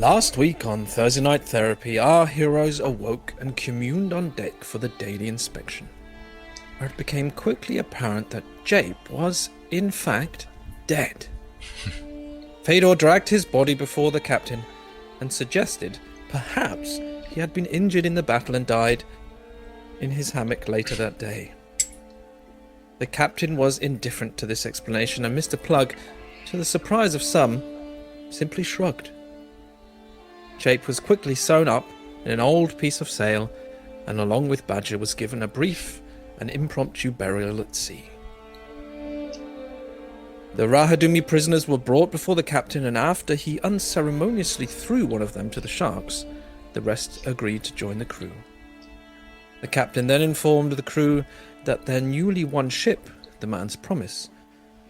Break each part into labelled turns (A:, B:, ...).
A: Last week on Thursday Night Therapy, our heroes awoke and communed on deck for the daily inspection, where it became quickly apparent that Jape was, in fact, dead. Fedor dragged his body before the captain and suggested perhaps he had been injured in the battle and died in his hammock later that day. The captain was indifferent to this explanation, and Mr. Plug, to the surprise of some, simply shrugged. Jape was quickly sewn up in an old piece of sail, and along with Badger was given a brief and impromptu burial at sea. The Rahadumi prisoners were brought before the captain, and after he unceremoniously threw one of them to the sharks, the rest agreed to join the crew. The captain then informed the crew that their newly won ship, the Man's Promise,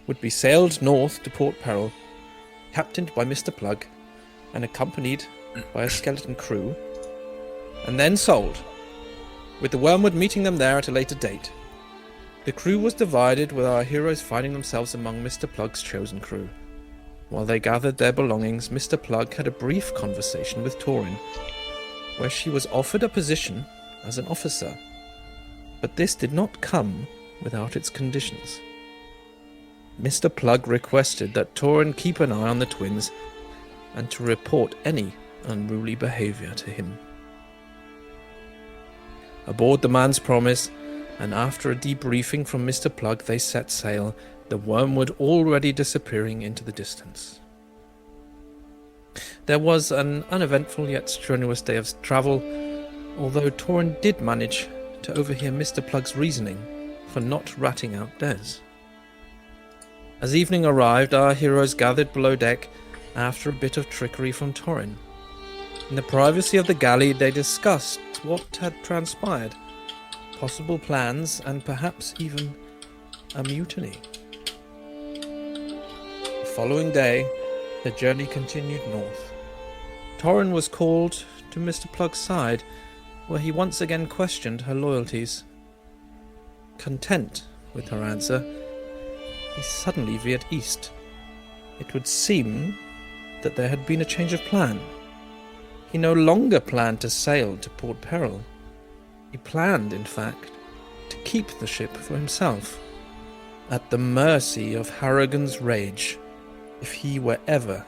A: would be sailed north to Port Peril, captained by Mr. Plug, and accompanied by a skeleton crew, and then sold, with the Wormwood meeting them there at a later date. The crew was divided, with our heroes finding themselves among Mr. Plug's chosen crew. While they gathered their belongings, Mr. Plug had a brief conversation with Torrin, where she was offered a position as an officer, but this did not come without its conditions. Mr. Plug requested that Torrin keep an eye on the twins and to report any unruly behavior to him. Aboard the Man's Promise, and after a debriefing from Mr. Plug, they set sail, the Wormwood already disappearing into the distance. There was an uneventful yet strenuous day of travel, although Torrin did manage to overhear Mr. Plug's reasoning for not ratting out Des. As evening arrived, our heroes gathered below deck after a bit of trickery from Torrin. In the privacy of the galley, they discussed what had transpired, possible plans, and perhaps even a mutiny. The following day, the journey continued north. Torrin was called to Mr. Plug's side, where he once again questioned her loyalties. Content with her answer, he suddenly veered east. It would seem that there had been a change of plan. He no longer planned to sail to Port Peril. He planned, in fact, to keep the ship for himself, at the mercy of Harrigan's rage, if he were ever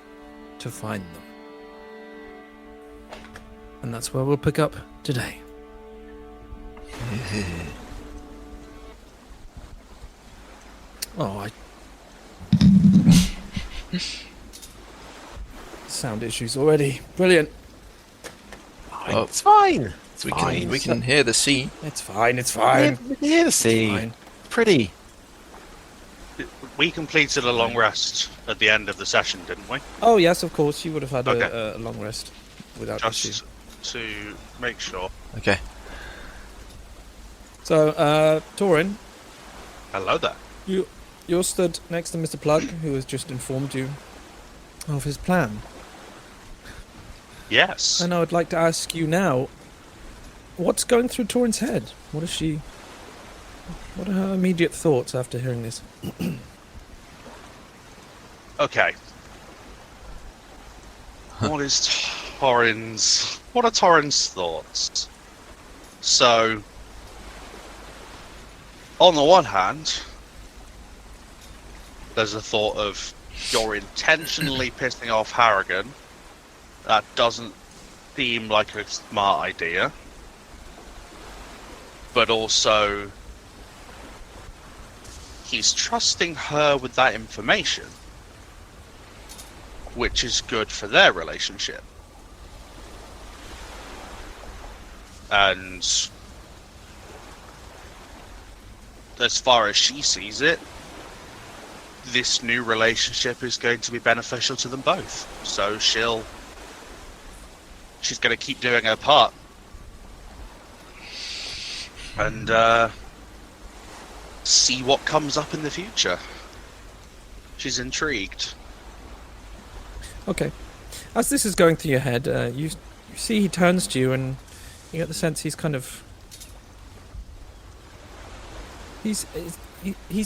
A: to find them. And that's where we'll pick up today. Sound issues already. Brilliant.
B: Oh, it's fine. It's
C: We
B: fine.
C: can hear the sea.
A: It's fine. It's fine.
B: We can hear the sea.
A: Fine.
B: Pretty.
D: We completed a long rest at the end of the session, didn't we?
A: Oh yes, of course. You would have had
D: Okay.
A: a long rest without issue.
D: Just to make sure.
C: Okay.
A: So, Torrin,
D: Hello there.
A: you're stood next to Mr. Plug, who has just informed you of his plan.
D: Yes.
A: And I would like to ask you now, what's going through Torrin's head? What are her immediate thoughts after hearing this?
D: Okay. What are Torrin's thoughts? So, on the one hand, there's a thought of you're intentionally pissing off Harrigan. That doesn't seem like a smart idea. But also, he's trusting her with that information, which is good for their relationship. And as far as she sees it, this new relationship is going to be beneficial to them both. So she's going to keep doing her part. And see what comes up in the future. She's intrigued.
A: Okay. As this is going through your head, you see he turns to you, and you get the sense he's kind of... He's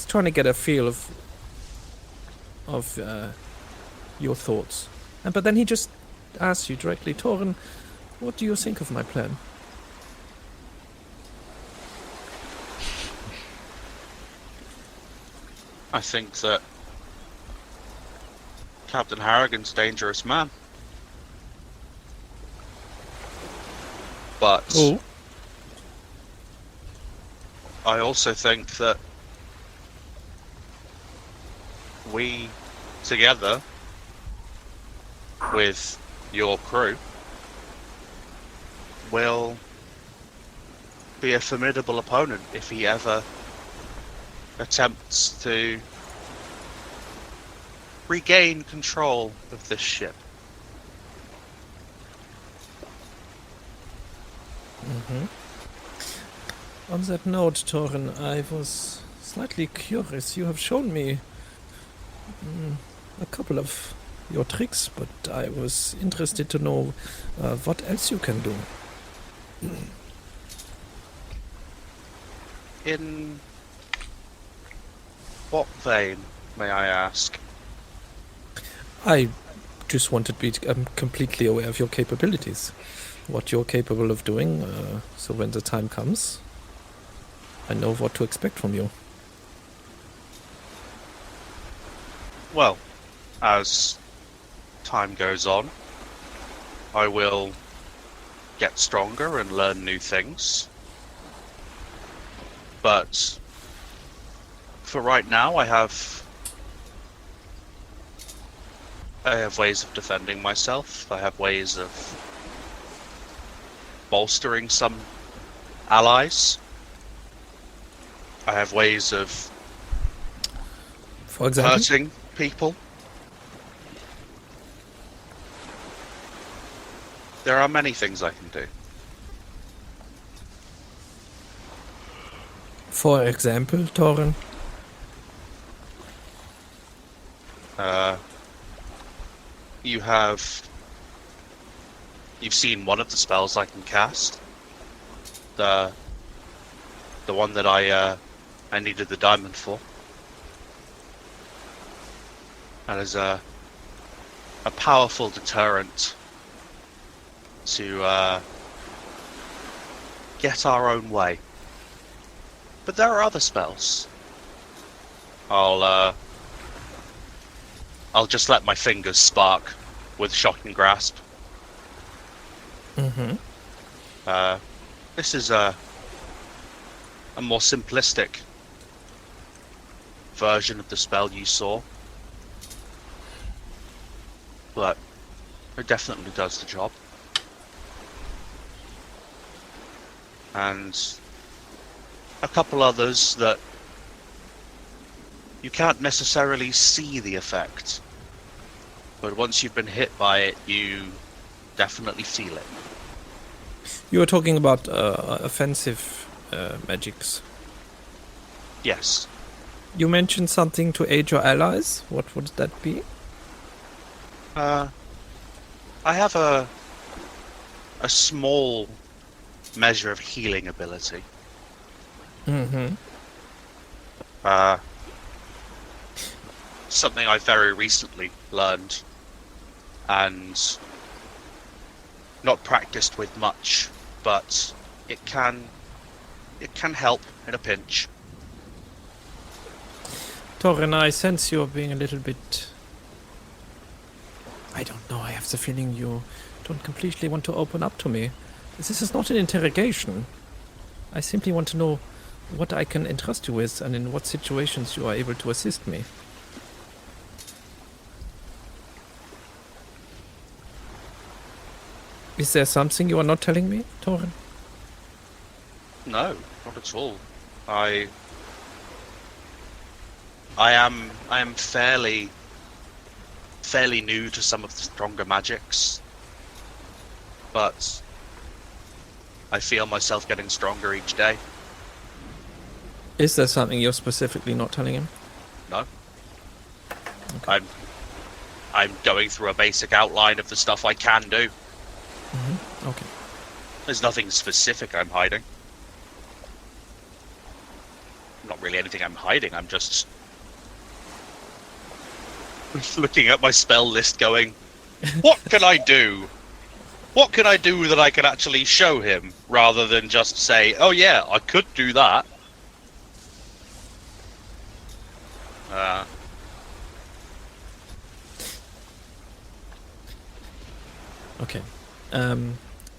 A: trying to get a feel of your thoughts. But then he just ask you directly, Torrin, what do you think of my plan?
D: I think that Captain Harrigan's a dangerous man. But
A: Oh,
D: I also think that we, together with your crew, will be a formidable opponent if he ever attempts to regain control of this ship.
A: on that note, Torrin, I was slightly curious. You have shown me a couple of your tricks, but I was interested to know what else you can do.
D: In what vein, may I ask?
A: I just wanted to be completely aware of your capabilities, what you're capable of doing, so when the time comes, I know what to expect from you.
D: Well, as time goes on, I will get stronger and learn new things. But for right now, I have ways of defending myself. I have ways of bolstering some allies. I have ways of
A: For example?
D: hurting people. There are many things I can do.
A: For example, Torrin?
D: You've seen one of the spells I can cast. The one that I needed the diamond for. That is a powerful deterrent to get our own way. But there are other spells. I'll just let my fingers spark with Shocking Grasp. This is a more simplistic version of the spell you saw. But it definitely does the job. And a couple others that you can't necessarily see the effect, but once you've been hit by it, you definitely feel it.
A: You were talking about offensive magics.
D: Yes.
A: You mentioned something to aid your allies. What would that be?
D: I have a small measure of healing ability. Something I very recently learned and not practiced with much, but it can help in a pinch.
A: Torrin, I sense you're being a little bit... I don't know, I have the feeling you don't completely want to open up to me. This is not an interrogation. I simply want to know what I can entrust you with and in what situations you are able to assist me. Is there something you are not telling me, Torrin?
D: No, not at all. I am fairly new to some of the stronger magics, but I feel myself getting stronger each day.
A: Is there something you're specifically not telling him?
D: No. Okay. I'm going through a basic outline of the stuff I can do.
A: Okay.
D: There's nothing specific I'm hiding. Not really anything I'm hiding, I'm just looking at my spell list going, What can I do? What can I do that I can actually show him, rather than just say, "Oh yeah, I could do that."
A: Okay.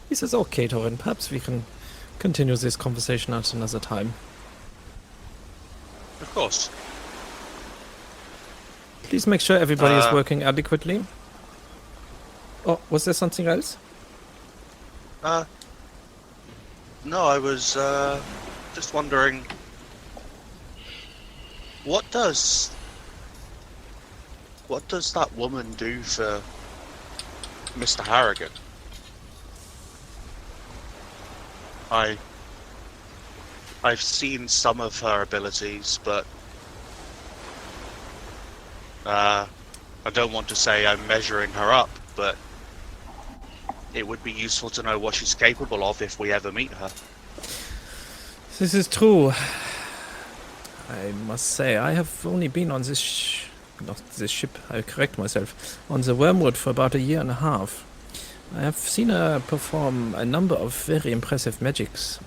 A: He says, okay, Torrin, perhaps we can continue this conversation at another time.
D: Of course.
A: Please make sure everybody is working adequately. Oh, was there something else?
D: No, I was just wondering, what does that woman do for Mr. Harrigan? I've seen some of her abilities, but I don't want to say I'm measuring her up, but it would be useful to know what she's capable of if we ever meet her.
A: This is true. I must say, I have only been on this not this ship, I correct myself, on the Wormwood for about 1.5 years. I have seen her perform a number of very impressive magics.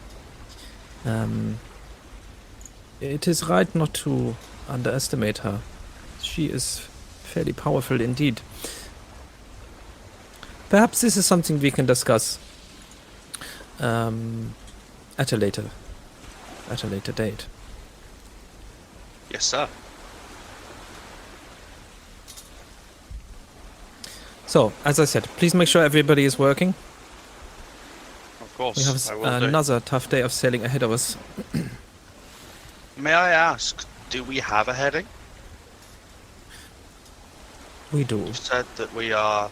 A: It is right not to underestimate her. She is fairly powerful indeed. Perhaps this is something we can discuss at a later date.
D: Yes, sir.
A: So, as I said, please make sure everybody is working.
D: Of course,
A: We have
D: I will do.
A: another tough day of sailing ahead of us.
D: May I ask, do we have a heading?
A: We do.
D: You said that we're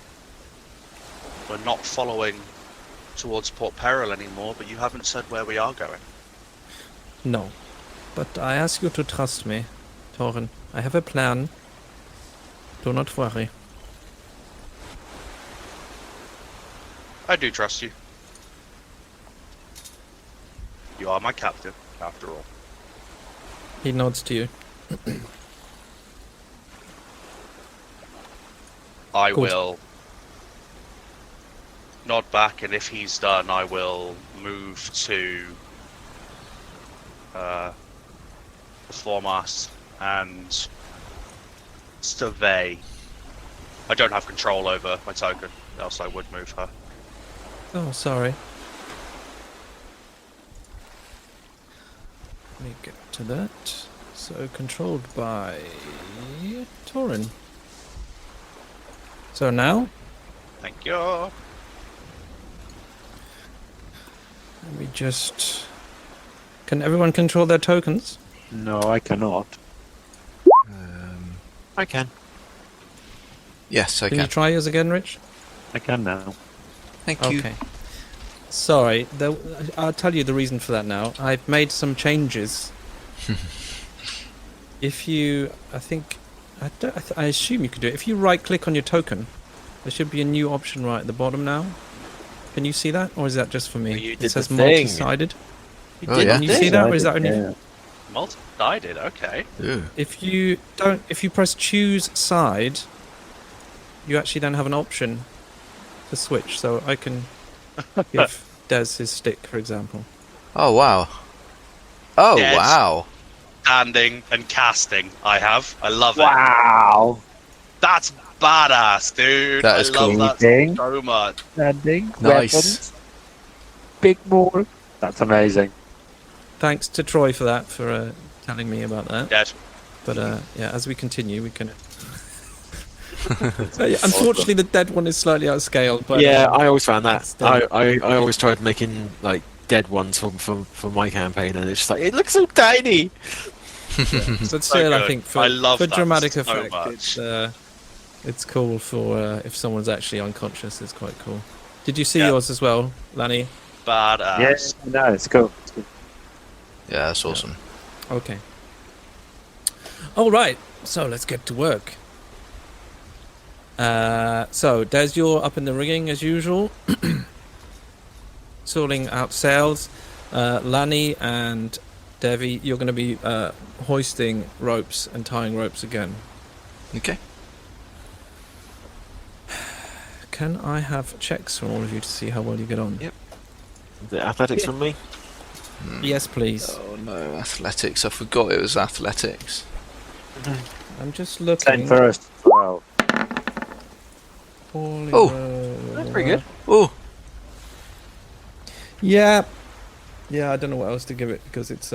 D: not following towards Port Peril anymore, but you haven't said where we are going.
A: No. But I ask you to trust me, Torrin. I have a plan. Do not worry.
D: I do trust you. You are my captain, after all.
A: He nods to you.
D: I
A: Good.
D: will nod back, and if he's done, I will move to the foremast and survey. I don't have control over my token, else I would move her.
A: Oh, sorry. Let me get to that. So, controlled by Torrin. So now,
D: Thank you.
A: let me just... Can everyone control their tokens?
C: No, I cannot.
B: I can. Yes, I
A: Can
B: can.
A: you try yours again, Rich?
C: I can now.
B: Thank you.
A: Okay. Sorry, I'll tell you the reason for that now. I've made some changes. If you, I assume you could do it. If you right-click on your token, there should be a new option right at the bottom now. Can you see that, or is that just for me?
B: Well, you
A: It
B: did
A: says
B: the thing.
A: multi-sided.
B: Oh, yeah.
A: Can you see that, or is that only?
C: Yeah.
D: Multi-sided, okay.
B: Ooh.
A: If you press choose side, you actually then have an option to switch. So I can give Des his stick, for example.
B: Oh, wow. Oh,
D: Yes.
B: wow.
D: Standing and casting, I love it.
C: Wow!
D: That's badass, dude.
B: That is
D: I love
B: cool.
D: that
C: Ding.
D: so much.
C: Standing,
B: Nice.
C: weapons, big more. That's amazing.
A: Thanks to Troy for that, for telling me about that.
D: Dead.
A: But yeah, as we continue, we can. Yeah, unfortunately, the dead one is slightly out of scale. But
E: Yeah, I always found that.
A: it's still-
E: I always tried making like dead ones for my campaign, and it's just like it looks so tiny.
A: but still, I
D: good.
A: think
D: I love
A: for
D: that
A: dramatic
D: so
A: effect,
D: much.
A: it's cool for if someone's actually unconscious. It's quite cool. Did you see
D: Yeah.
A: yours as well, Lani?
D: Badass.
C: Yes, no, it's cool. It's cool.
B: Yeah, that's awesome.
A: Okay. All right. So let's get to work. So Des, you're up in the rigging as usual, sorting out sails. Lani and Devvie, you're going to be hoisting ropes and tying ropes again.
B: Okay.
A: can I have checks from all of you to see how well you get on?
E: Yep. The athletics from me.
A: Yes, please.
B: Oh no, athletics. I forgot it was athletics.
A: I'm just
C: 10
A: looking.
C: first. 12.
A: Poorly
B: Oh.
A: rolled.
E: Pretty good.
B: Oh,
A: Yeah. Yeah, I don't know what else to give it because it's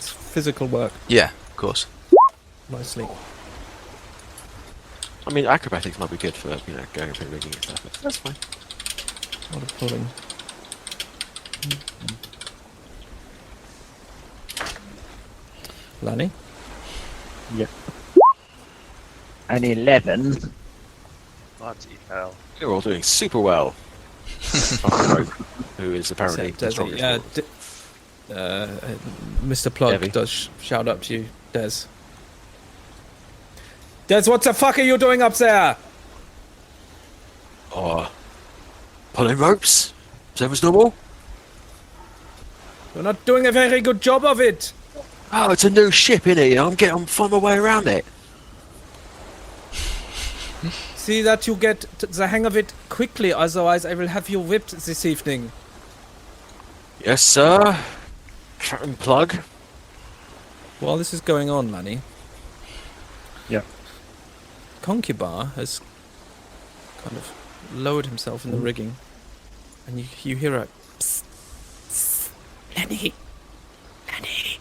A: physical work
B: yeah, of course.
A: mostly.
E: I mean, acrobatics might be good for going up and rigging and stuff. But that's fine.
A: A lot of pulling. Lani?
C: An 11.
D: Bloody hell.
E: You're all doing super well. Who is apparently
A: Except
E: the
A: Devvie.
E: strongest.
A: Mr. Plug
E: Devvie.
A: does shout up to you, Des. Des, what the fuck are you doing up there?
E: Oh, pulling ropes. Same as normal.
A: You're not doing a very good job of it.
E: Oh, it's a new ship, isn't it? I'm finding my way around it.
A: See that you get the hang of it quickly, otherwise I will have you whipped this evening.
E: Yes, sir. Captain Plug.
A: While this is going on, Lani,
C: Yeah.
A: Concubar has kind of lowered himself in the rigging, and you hear a psst, psst, Lani, Lani.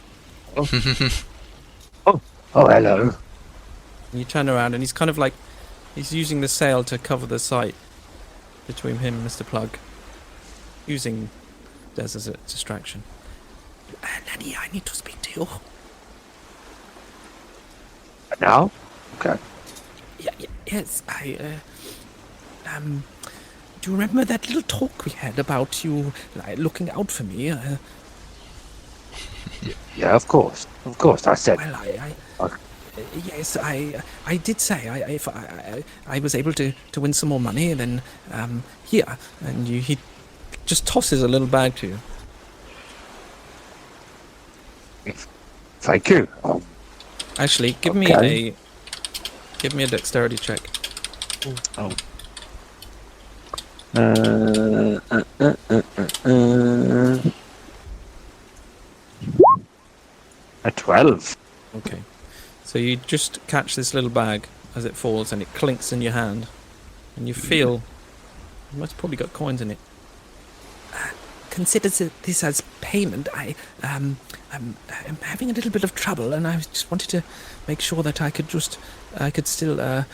C: Oh, hello.
A: And you turn around, and he's kind of like, he's using the sail to cover the sight between him and Mr. Plug, using Des as a distraction. Lani, I need to speak to you.
C: Now? Okay.
A: Yes, do you remember that little talk we had about you looking out for me?
C: Yeah, of course. Of course, I said.
A: Well, yes, I did say if I was able to win some more money, then here, and he just tosses a little bag to you.
C: Thank you.
A: Actually, give me a dexterity check.
C: Oh. A 12.
A: Okay. So you just catch this little bag as it falls, and it clinks in your hand, and you feel you must have probably got coins in it. Consider this as payment. I'm having a little bit of trouble, and I just wanted to make sure that I could still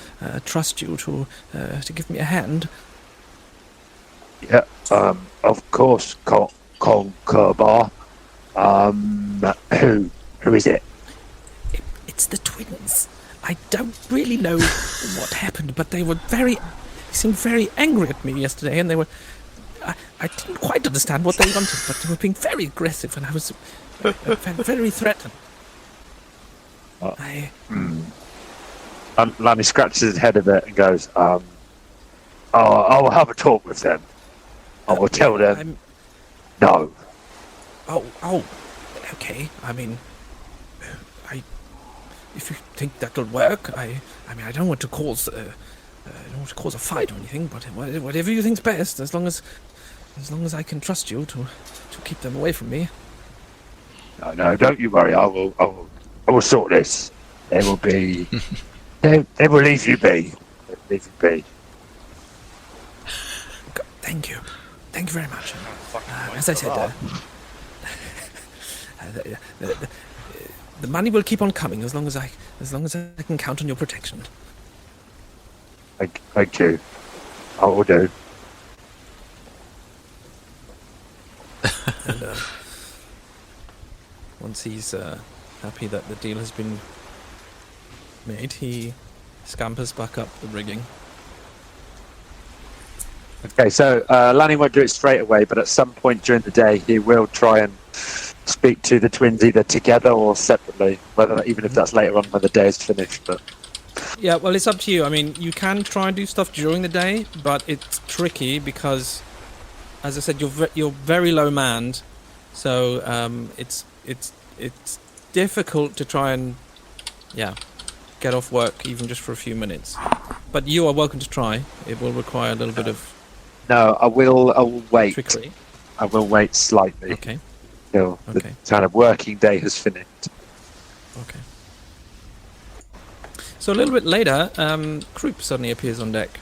A: trust you to give me a hand.
C: Yeah, of course, Concubar. Who is it?
A: It's the twins. I don't really know what happened, but they seemed very angry at me yesterday, and they were. I didn't quite understand what they wanted, but they were being very aggressive, and I was very threatened.
C: Lani scratches his head a bit and goes, I'll have a talk with them. I will tell them. No.
A: Oh, okay. I mean, if you think that'll work, I mean, I don't want to cause a fight or anything, but whatever you think's best, as long as I can trust you to keep them away from me.
C: No, don't you worry. I will sort this. They will be. they will leave you be. Leave you be.
A: Thank you very much. As I said, the money will keep on coming as long as I can count on your protection.
C: Thank you. I will do.
A: And once he's happy that the deal has been made, he scampers back up the rigging.
C: Okay, so Lani won't do it straight away, but at some point during the day, he will try and speak to the twins either together or separately, even if that's later on when the day is finished. But
A: yeah, well, it's up to you. I mean, you can try and do stuff during the day, but it's tricky because, as I said, you're very low manned, so it's difficult to try and get off work even just for a few minutes. But you are welcome to try. It will require a little bit of
C: No, I will wait.
A: trickery.
C: I will wait slightly
A: Okay.
C: till the
A: Okay.
C: kind of working day has finished.
A: Okay. So a little bit later, Croup suddenly appears on deck.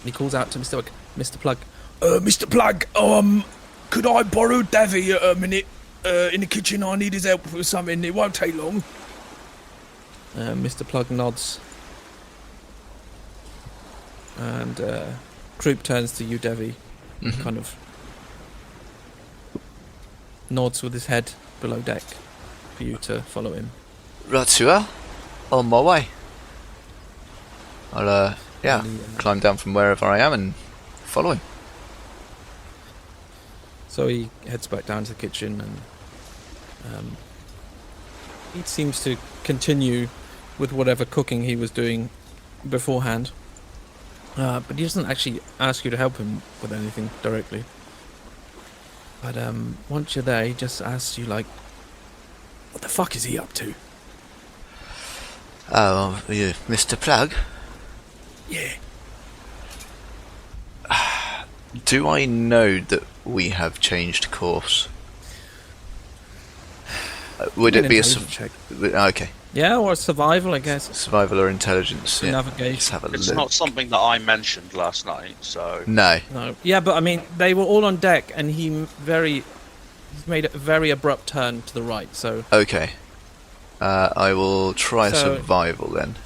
A: He calls out to Mr. Plug. Mr. Plug, could I borrow Devvie a minute? In the kitchen, I need his help with something. It won't take long. Mr. Plug nods. And Croup turns to you, Devvie, and kind of nods with his head below deck for you to follow him.
B: Right you are. On my way. I'll climb down from wherever I am and follow him.
A: So he heads back down to the kitchen, and he seems to continue with whatever cooking he was doing beforehand. But he doesn't actually ask you to help him with anything directly. But once you're there, he just asks you, like, what the fuck is he up to?
B: Oh, you, Mr. Plug?
A: Yeah.
B: Do I know that we have changed course? Would it be a
A: intelligence check?
B: okay,
A: Yeah, or survival, I guess.
B: survival or intelligence? Yeah.
A: Navigation.
B: Let's have a
D: It's
B: look.
D: not something that I mentioned last night, so
B: No.
A: No. Yeah, but I mean, they were all on deck, and he's made a very abrupt turn to the right, so...
B: Okay. I will try
A: So-
B: survival then.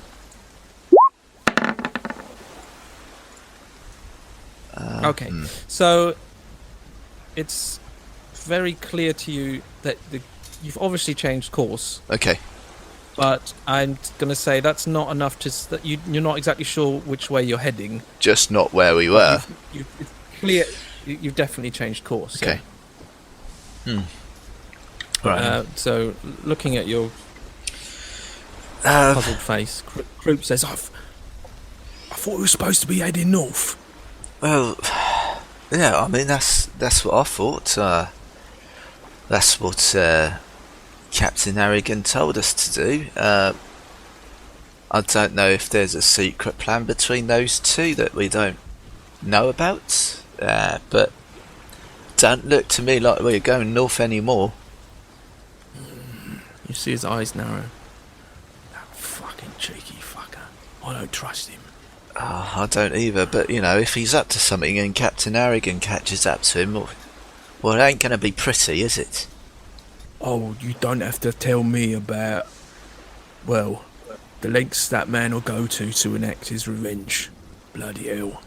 A: Okay, so it's very clear to you that you've obviously changed course,
B: Okay.
A: but I'm going to say that's not enough that you're not exactly sure which way you're heading.
B: Just not where we were.
A: It's clear you've definitely changed course.
B: Okay.
A: Yeah.
B: Right.
A: So looking at your
B: Uh,
A: puzzled face, Croup says, I thought we were supposed to be heading north.
B: well, yeah. I mean, that's what I thought. That's what Captain Harrigan told us to do. I don't know if there's a secret plan between those two that we don't know about. But don't look to me like we're going north anymore.
A: You see his eyes narrow. That fucking cheeky fucker. I don't trust him.
B: Oh, I don't either, but you know, if he's up to something and Captain Harrigan catches up to him, well, it ain't gonna be pretty, is it?
A: Oh, you don't have to tell me about, well, the lengths that man will go to enact his revenge. Bloody hell.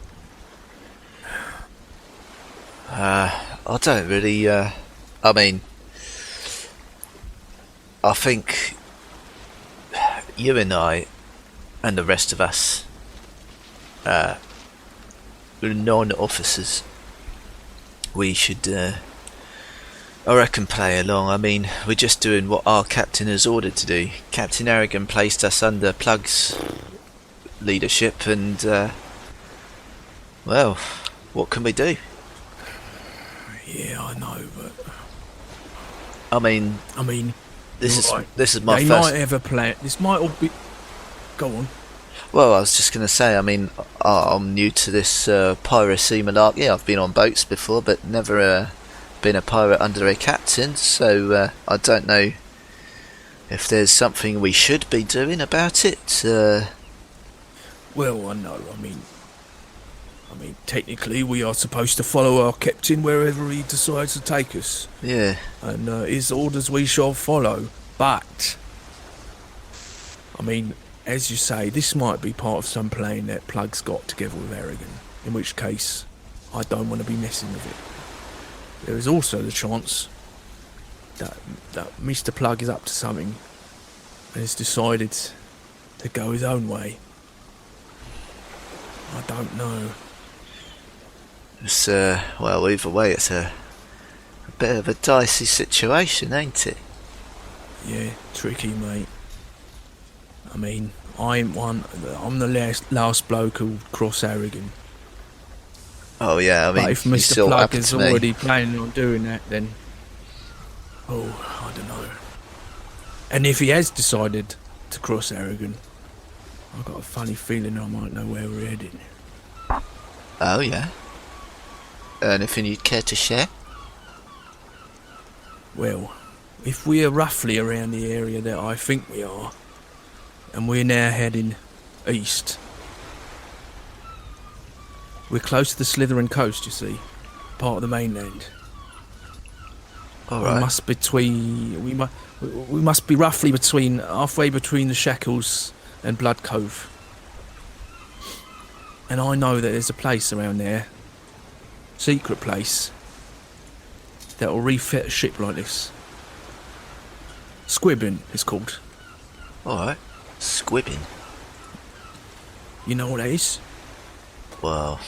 B: I don't really, I mean, I think you and I and the rest of us, non-officers, we should, I reckon, play along. I mean, we're just doing what our captain has ordered to do. Captain Harrigan placed us under Plug's leadership, and well, what can we do?
A: Yeah, I know, but...
B: I mean, this is
A: right.
B: this is my
A: They
B: first.
A: might have a plan. This might all be... Go on.
B: Well, I was just going to say, I mean, I'm new to this piracy malarkey. I've been on boats before, but never been a pirate under a captain, so I don't know if there's something we should be doing about it.
A: Well, I know. I mean, technically, we are supposed to follow our captain wherever he decides to take us,
B: Yeah,
A: and his orders we shall follow. But, I mean, as you say, this might be part of some plan that Plug's got together with Harrigan. In which case, I don't want to be messing with it. There is also the chance that Mr. Plug is up to something and has decided to go his own way. I don't know.
B: it's well, either way, it's a bit of a dicey situation, ain't it?
A: Yeah, tricky, mate. I mean, I'm the last bloke who'll cross Harrigan.
B: Oh yeah, I mean,
A: But if
B: you
A: Mr.
B: still
A: Plug
B: happened
A: is
B: to me.
A: already planning on doing that, then... Oh, I don't know. And if he has decided to cross Aragon, I've got a funny feeling I might know where we're heading.
B: Oh, yeah. Anything you'd care to share?
A: Well, if we are roughly around the area that I think we are, and we're now heading east, we're close to the Slytherin coast, you see, part of the mainland.
B: All
A: We
B: right.
A: must be roughly halfway between the Shackles and Blood Cove. And I know that there's a place around there, secret place, that will refit a ship like this. Squibbing, it's called.
B: All right. Squibbing.
A: You know what that is?
B: Well,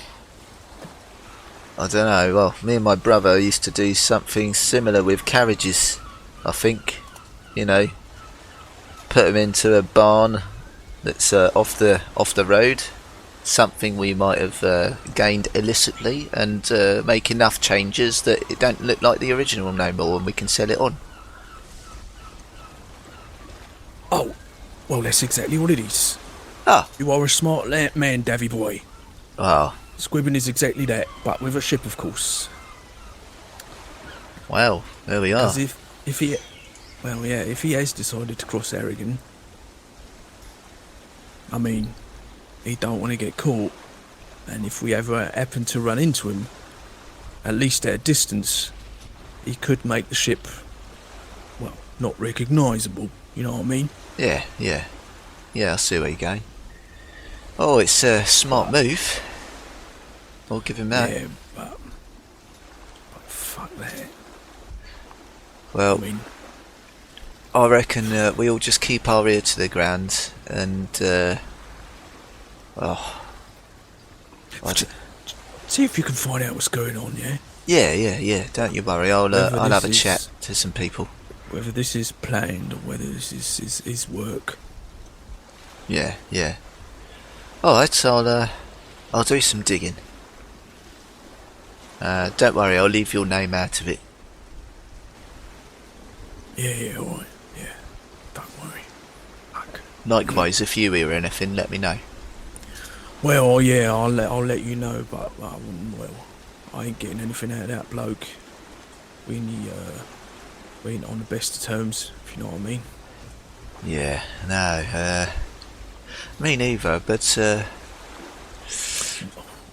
B: I don't know. Well, me and my brother used to do something similar with carriages. I think, you know, put them into a barn that's off the road. Something we might have gained illicitly, and make enough changes that it don't look like the original no more, and we can sell it on.
A: Oh, well, that's exactly what it is.
B: Ah,
A: You are a smart man, Devvie boy.
B: well,
A: Squibbing is exactly that, but with a ship, of course.
B: well, there we are.
A: Because if he has decided to cross Aragon, I mean, he don't want to get caught, and if we ever happen to run into him, at least at a distance, he could make the ship, well, not recognisable, you know what I mean?
B: Yeah, I see where you're going. Oh, it's a smart move. I'll give him that.
A: Yeah, but fuck that.
B: Well,
A: I mean,
B: I reckon we all just keep our ear to the ground and
A: see if you can find out what's going on, yeah?
B: yeah. Don't you worry. I'll
A: Whether
B: have a
A: this
B: chat
A: is-
B: to some people.
A: Whether this is planned or whether this is work.
B: Yeah. All right, I'll do some digging. Don't worry, I'll leave your name out of it.
A: Yeah, alright. Yeah, don't worry. Fuck.
B: Likewise, if you hear anything, let me know.
A: Well, yeah, I'll let you know, but I wouldn't. Well, I ain't getting anything out of that bloke. We ain't on the best of terms, if you know what I mean.
B: Yeah, no, me neither. But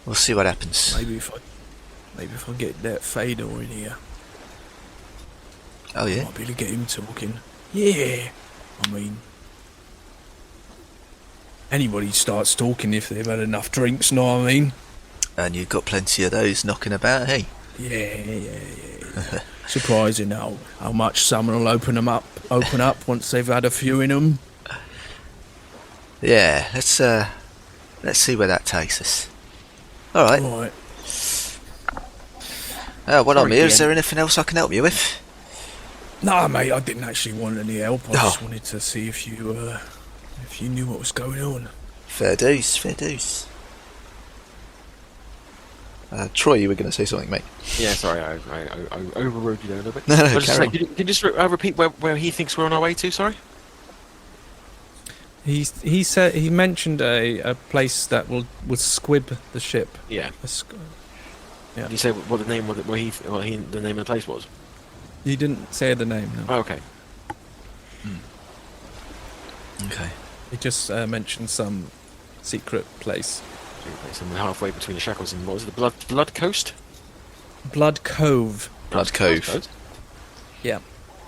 B: we'll see what happens.
A: Maybe if I get that Fader in here,
B: Oh
A: I
B: yeah.
A: might be able to get him talking. Yeah, I mean, anybody starts talking if they've had enough drinks, know what I mean?
B: And you've got plenty of those knocking about, hey?
A: Yeah. Surprising how much someone will open up once they've had a few in them.
B: Yeah, let's see where that takes us. All right.
A: Right.
B: While I'm
E: Sorry,
B: here, is
E: Ian.
B: there anything else I can help you with?
A: Nah, mate, I didn't actually want any help. I
B: Oh.
A: just wanted to see if you knew what was going on.
B: Fair dues. Troy, you were going to say something, mate.
E: Yeah, sorry, I overrode you there a little bit.
B: No,
E: I was just
B: carry
E: saying, can you just repeat where he thinks we're on our way to? Sorry.
A: He said he mentioned a place that would squib the ship.
E: Yeah.
A: Yeah.
E: Did you say what the name was? The name of the place was?
A: He didn't say the name. No.
E: Oh, okay.
B: Okay.
A: He just mentioned some secret place.
E: So we're halfway between the Shackles and what was it? The Blood Coast?
A: Blood Cove.
B: Blood Cove.
A: Yeah.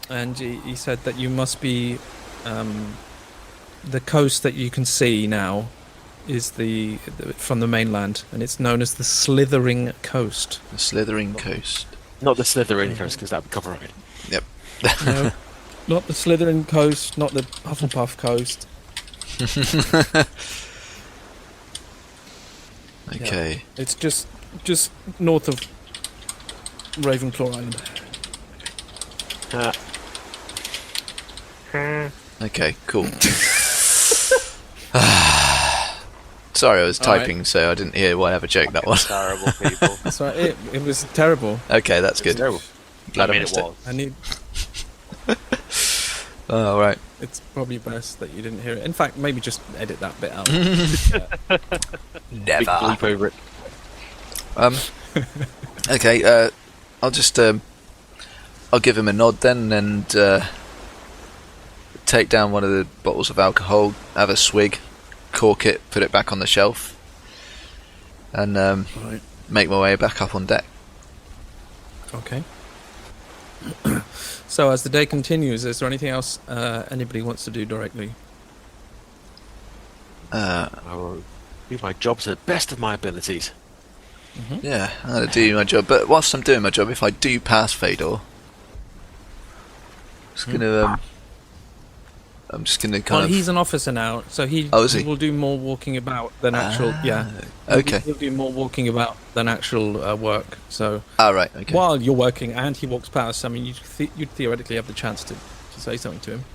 A: And he said that you must be the coast that you can see now is the from the mainland, and it's known as the Slithering Coast.
B: The Slithering Coast.
E: Not the Slytherin Coast, because that would be copyrighted.
B: Yep.
A: No, not the Slithering Coast, not the Hufflepuff Coast.
B: Okay.
A: It's just north of Ravenclaw Island.
B: Okay, cool. Sorry, I was
A: All right.
B: typing, so I didn't hear whatever joke that was.
D: Terrible people.
A: So it was terrible.
B: Okay, that's
E: It's
B: good.
E: terrible.
B: Glad I
D: I mean,
B: missed
D: it was.
A: I need
B: Oh, all right.
A: It's probably best that you didn't hear it. In fact, maybe just edit that bit out.
E: Big
B: Never.
E: bleep over it.
B: Okay. I'll just I'll give him a nod then, and take down one of the bottles of alcohol, have a swig, cork it, put it back on the shelf, and
A: Right.
B: make my way back up on deck.
A: Okay. So as the day continues, is there anything else anybody wants to do directly?
E: I will do my job to the best of my abilities.
B: Yeah, I'm gonna do my job. But whilst I'm doing my job, if I do pass Fedor, I'm just gonna kind
A: Well,
B: of.
A: he's an officer now, so he will do more walking about than actual.
B: Okay.
A: He'll do more walking about than actual work. So
B: All right. Okay.
A: while you're working and he walks past, I mean, you'd theoretically have the chance to say something to him.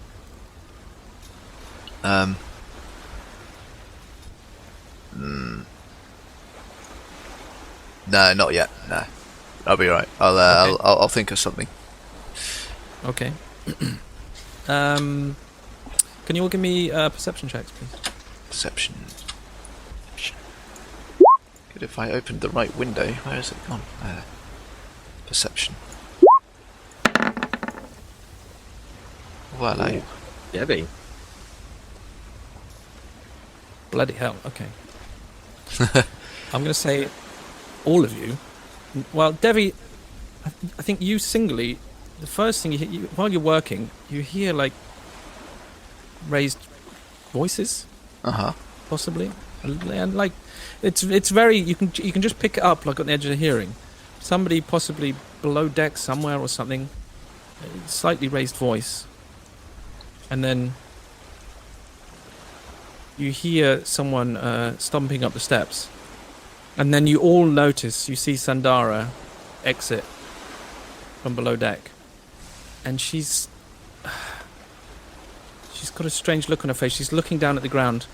B: No, not yet. No, I'll be right. I'll think of something.
A: Okay. Can you all give me perception checks, please?
B: Perception. Good if I opened the right window. Where is it gone? Perception. Well, I.
E: Devvie.
A: Bloody hell. Okay. I'm going to say all of you. Well, Devvie, I think you singly, the first thing while you're working, you hear like raised voices, possibly, and like it's very you can just pick it up like on the edge of the hearing. Somebody possibly below deck somewhere or something, slightly raised voice, and then you hear someone stomping up the steps. And then you all notice, you see Sandara exit from below deck. And she's got a strange look on her face. She's looking down at the ground.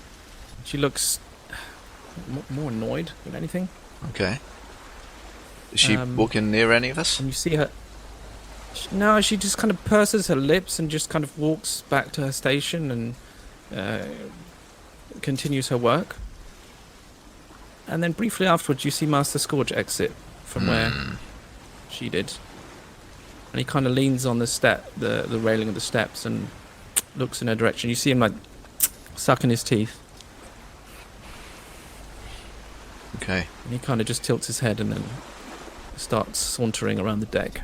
A: She looks more annoyed than anything.
B: Okay. Is she walking near any of us?
A: And you see her... No, she just kind of purses her lips and just kind of walks back to her station and continues her work. And then briefly afterwards, you see Master Scourge exit from where she did, and he kind of leans on the railing of the steps, and looks in her direction. You see him like sucking his teeth.
B: Okay.
A: And he kind of just tilts his head and then starts sauntering around the deck.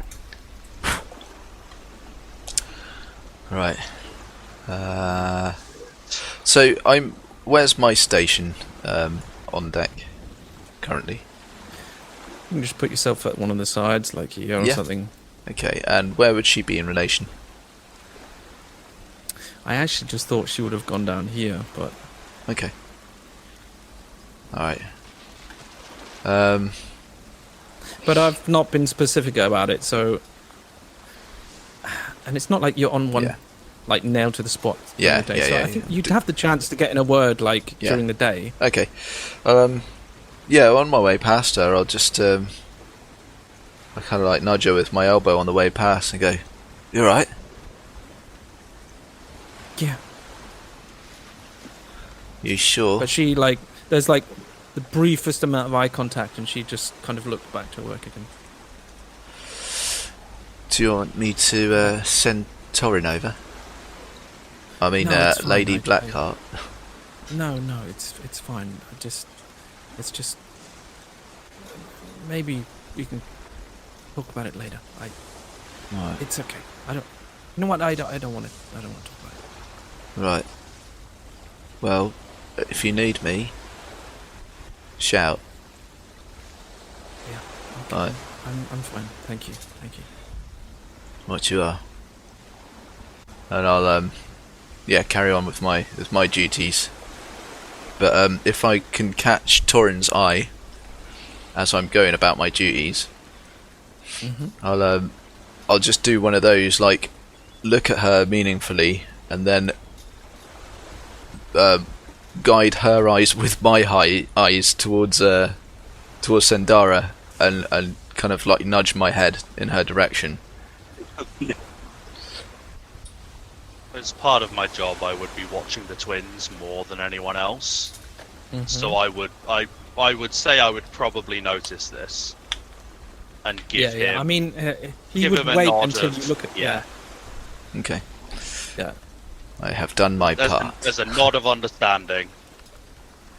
B: Right. So where's my station on deck currently?
A: You can just put yourself at one of the sides, like here or something.
B: Okay, and where would she be in relation?
A: I actually just thought she would have gone down here, but...
B: Okay. Alright.
A: But I've not been specific about it, so... And it's not like you're on one, like, nailed to the spot.
B: Yeah,
A: every day. I think you'd have the chance to get in a word, like, during the day.
B: Okay. Yeah, on my way past her, I'll just... I kind of like nudge her with my elbow on the way past and go, "You alright?"
A: Yeah.
B: You sure?
A: But she, like... There's, like, the briefest amount of eye contact, and she just kind of looked back to work again.
B: Do you want me to send Torrin over? I mean,
A: No, it's fine,
B: Lady
A: I-
B: Blackheart.
A: No, it's fine. It's just maybe we can talk about it later.
B: Right.
A: It's okay. I don't. You know what? I don't want to talk about it.
B: Right. Well, if you need me, shout.
A: Yeah. Okay.
B: Right.
A: I'm fine. Thank you.
B: What you are. And I'll carry on with my duties. But if I can catch Torrin's eye as I'm going about my duties, I'll just do one of those, like, look at her meaningfully and then guide her eyes with my eyes towards Sandara and kind of like nudge my head in her direction.
D: as part of my job, I would be watching the twins more than anyone else. So I would say I would probably notice this and give him.
A: Yeah. I mean, he
D: give
A: would
D: him a
A: wait
D: nod
A: until
D: of-
A: you look at.
D: yeah.
B: Okay.
A: Yeah.
B: I have done my
D: There's
B: part.
D: a nod of understanding.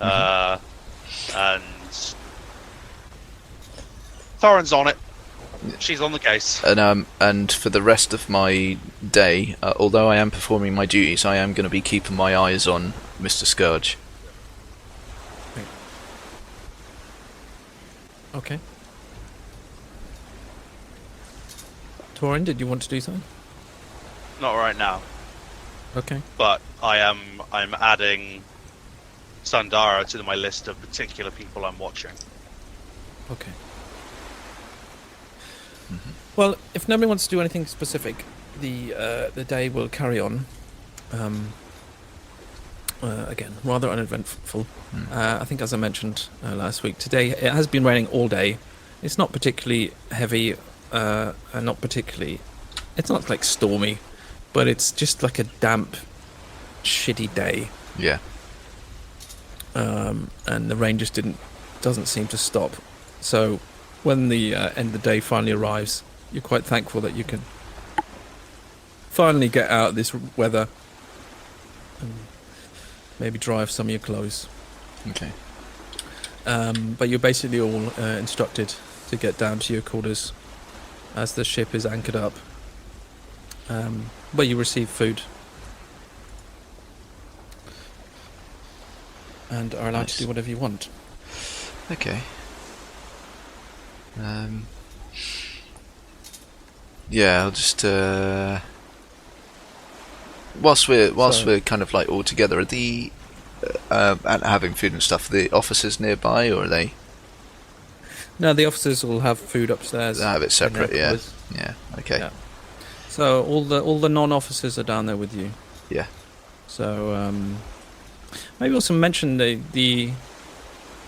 D: And Thorin's on it. She's on the case.
B: And for the rest of my day, although I am performing my duties, I am going to be keeping my eyes on Mr. Scourge.
A: Okay. Torrin, did you want to do something?
D: Not right now,
A: Okay.
D: but I'm adding Sundara to my list of particular people I'm watching.
A: Okay. Well, if nobody wants to do anything specific, the day will carry on. Again, rather uneventful. I think, as I mentioned last week, today it has been raining all day. It's not particularly heavy, and not particularly. It's not like stormy, but it's just like a damp, shitty day.
B: Yeah.
A: And the rain just doesn't seem to stop. So when the end of the day finally arrives, you're quite thankful that you can finally get out of this weather and maybe dry off some of your clothes.
B: Okay.
A: But you're basically all instructed to get down to your quarters as the ship is anchored up, where you receive food and are allowed
B: Nice.
A: to do whatever you want.
B: Okay. Yeah, I'll just whilst we're kind of like all together, are the and having food and stuff, are the officers nearby, or are they?
A: No, the officers will have food upstairs.
B: They have it
A: in their
B: separate, yeah.
A: quarters.
B: Yeah. Okay.
A: Yeah. So all the non-officers are down there with you.
B: Yeah.
A: So maybe also mention the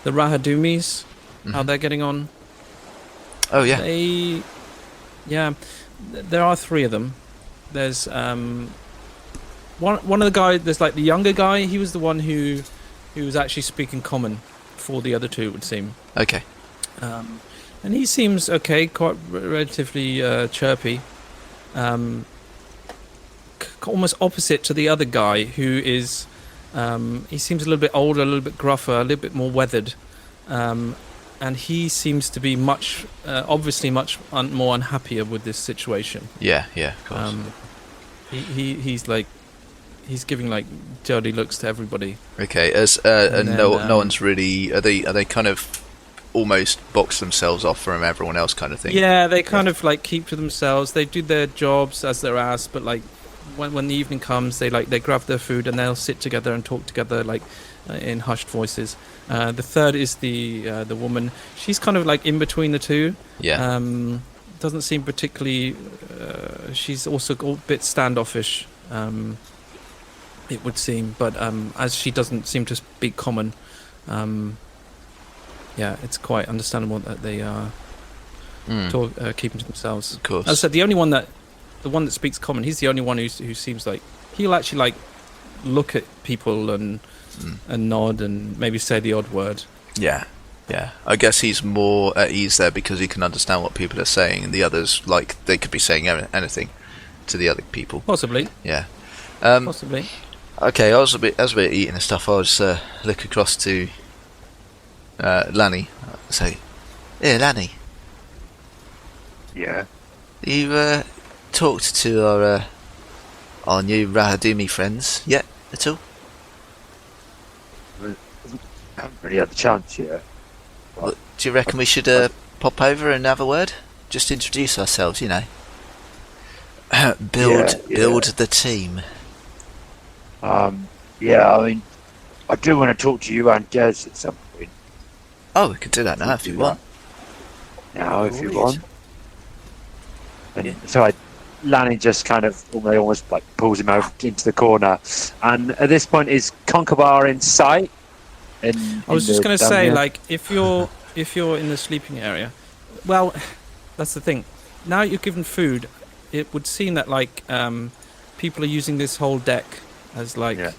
A: Rahadumis, how
B: Mhm.
A: they're getting on.
B: Oh yeah.
A: There are three of them. There's one of the guys. There's like the younger guy. He was the one who was actually speaking common for the other two, it would seem.
B: Okay.
A: And he seems okay, quite relatively chirpy. Almost opposite to the other guy, who is he seems a little bit older, a little bit gruffer, a little bit more weathered. And he seems to be obviously much more unhappier with this situation.
B: Yeah. Yeah. Of course.
A: He's giving like dirty looks to everybody.
B: Okay. And
A: then,
B: no one's really. Are they kind of almost box themselves off from everyone else, kind of thing?
A: Yeah, they kind of like keep to themselves. They do their jobs as they're asked, but like when the evening comes, they grab their food and they'll sit together and talk together like in hushed voices. The third is the woman. She's kind of like in between the two.
B: Yeah.
A: Doesn't seem particularly. She's also a bit standoffish. It would seem, but as she doesn't seem to speak common, yeah, it's quite understandable that they are keeping to themselves.
B: Of course.
A: As I said, the one that speaks common, he's the only one who seems like he'll actually like look at people and nod and maybe say the odd word.
B: Yeah. Yeah. I guess he's more at ease there because he can understand what people are saying, and the others, like, they could be saying anything to the other people.
A: Possibly.
B: Yeah.
A: Possibly.
B: Okay, as we're eating and stuff, I'll just look across to Lani. Say, "Here, Lani,
C: Yeah.
B: you talked to our new Rahadumi friends yet at all?"
C: I haven't really had the chance yet.
B: Well, do you reckon we should pop over and have a word? Just introduce ourselves, you know. Build the team.
C: Yeah, I mean, I do want to talk to you and Des at some point.
B: Oh, we could do that now if you want.
C: Now, if you
B: Always.
C: want. And so Lani just kind of almost like pulls him over into the corner. And at this point, is Concobar in sight?
A: I was just going to say, like, if you're in the sleeping area, well, that's the thing. Now you're given food, it would seem that like people are using this whole deck as like
C: Yeah.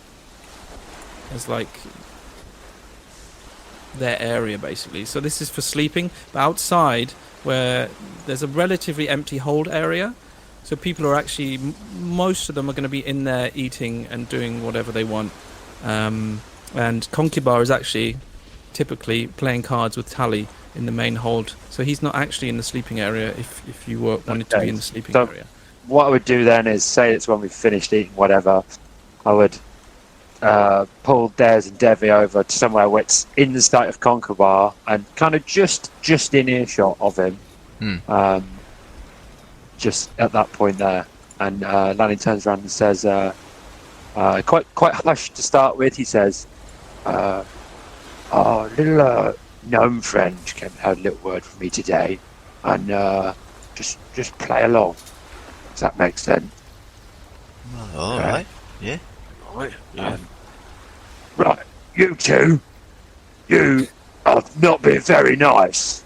A: their area basically. So this is for sleeping, but outside where there's a relatively empty hold area, so people are actually most of them are going to be in there eating and doing whatever they want. And Concubar is actually typically playing cards with Tally in the main hold, so he's not actually in the sleeping area if you wanted to be in the sleeping area.
C: What I would do then is say it's when we've finished eating whatever, I would pull Des and Devvie over to somewhere where it's in the sight of Concubar and kind of just in earshot of him. Just at that point there. And Lanny turns around and says, quite hushed to start with, he says, little gnome friend came and had a little word from me today, and just play along. Does that make sense?
B: All right. Yeah.
E: Right. Yeah.
C: Right, you two, you have not been very nice.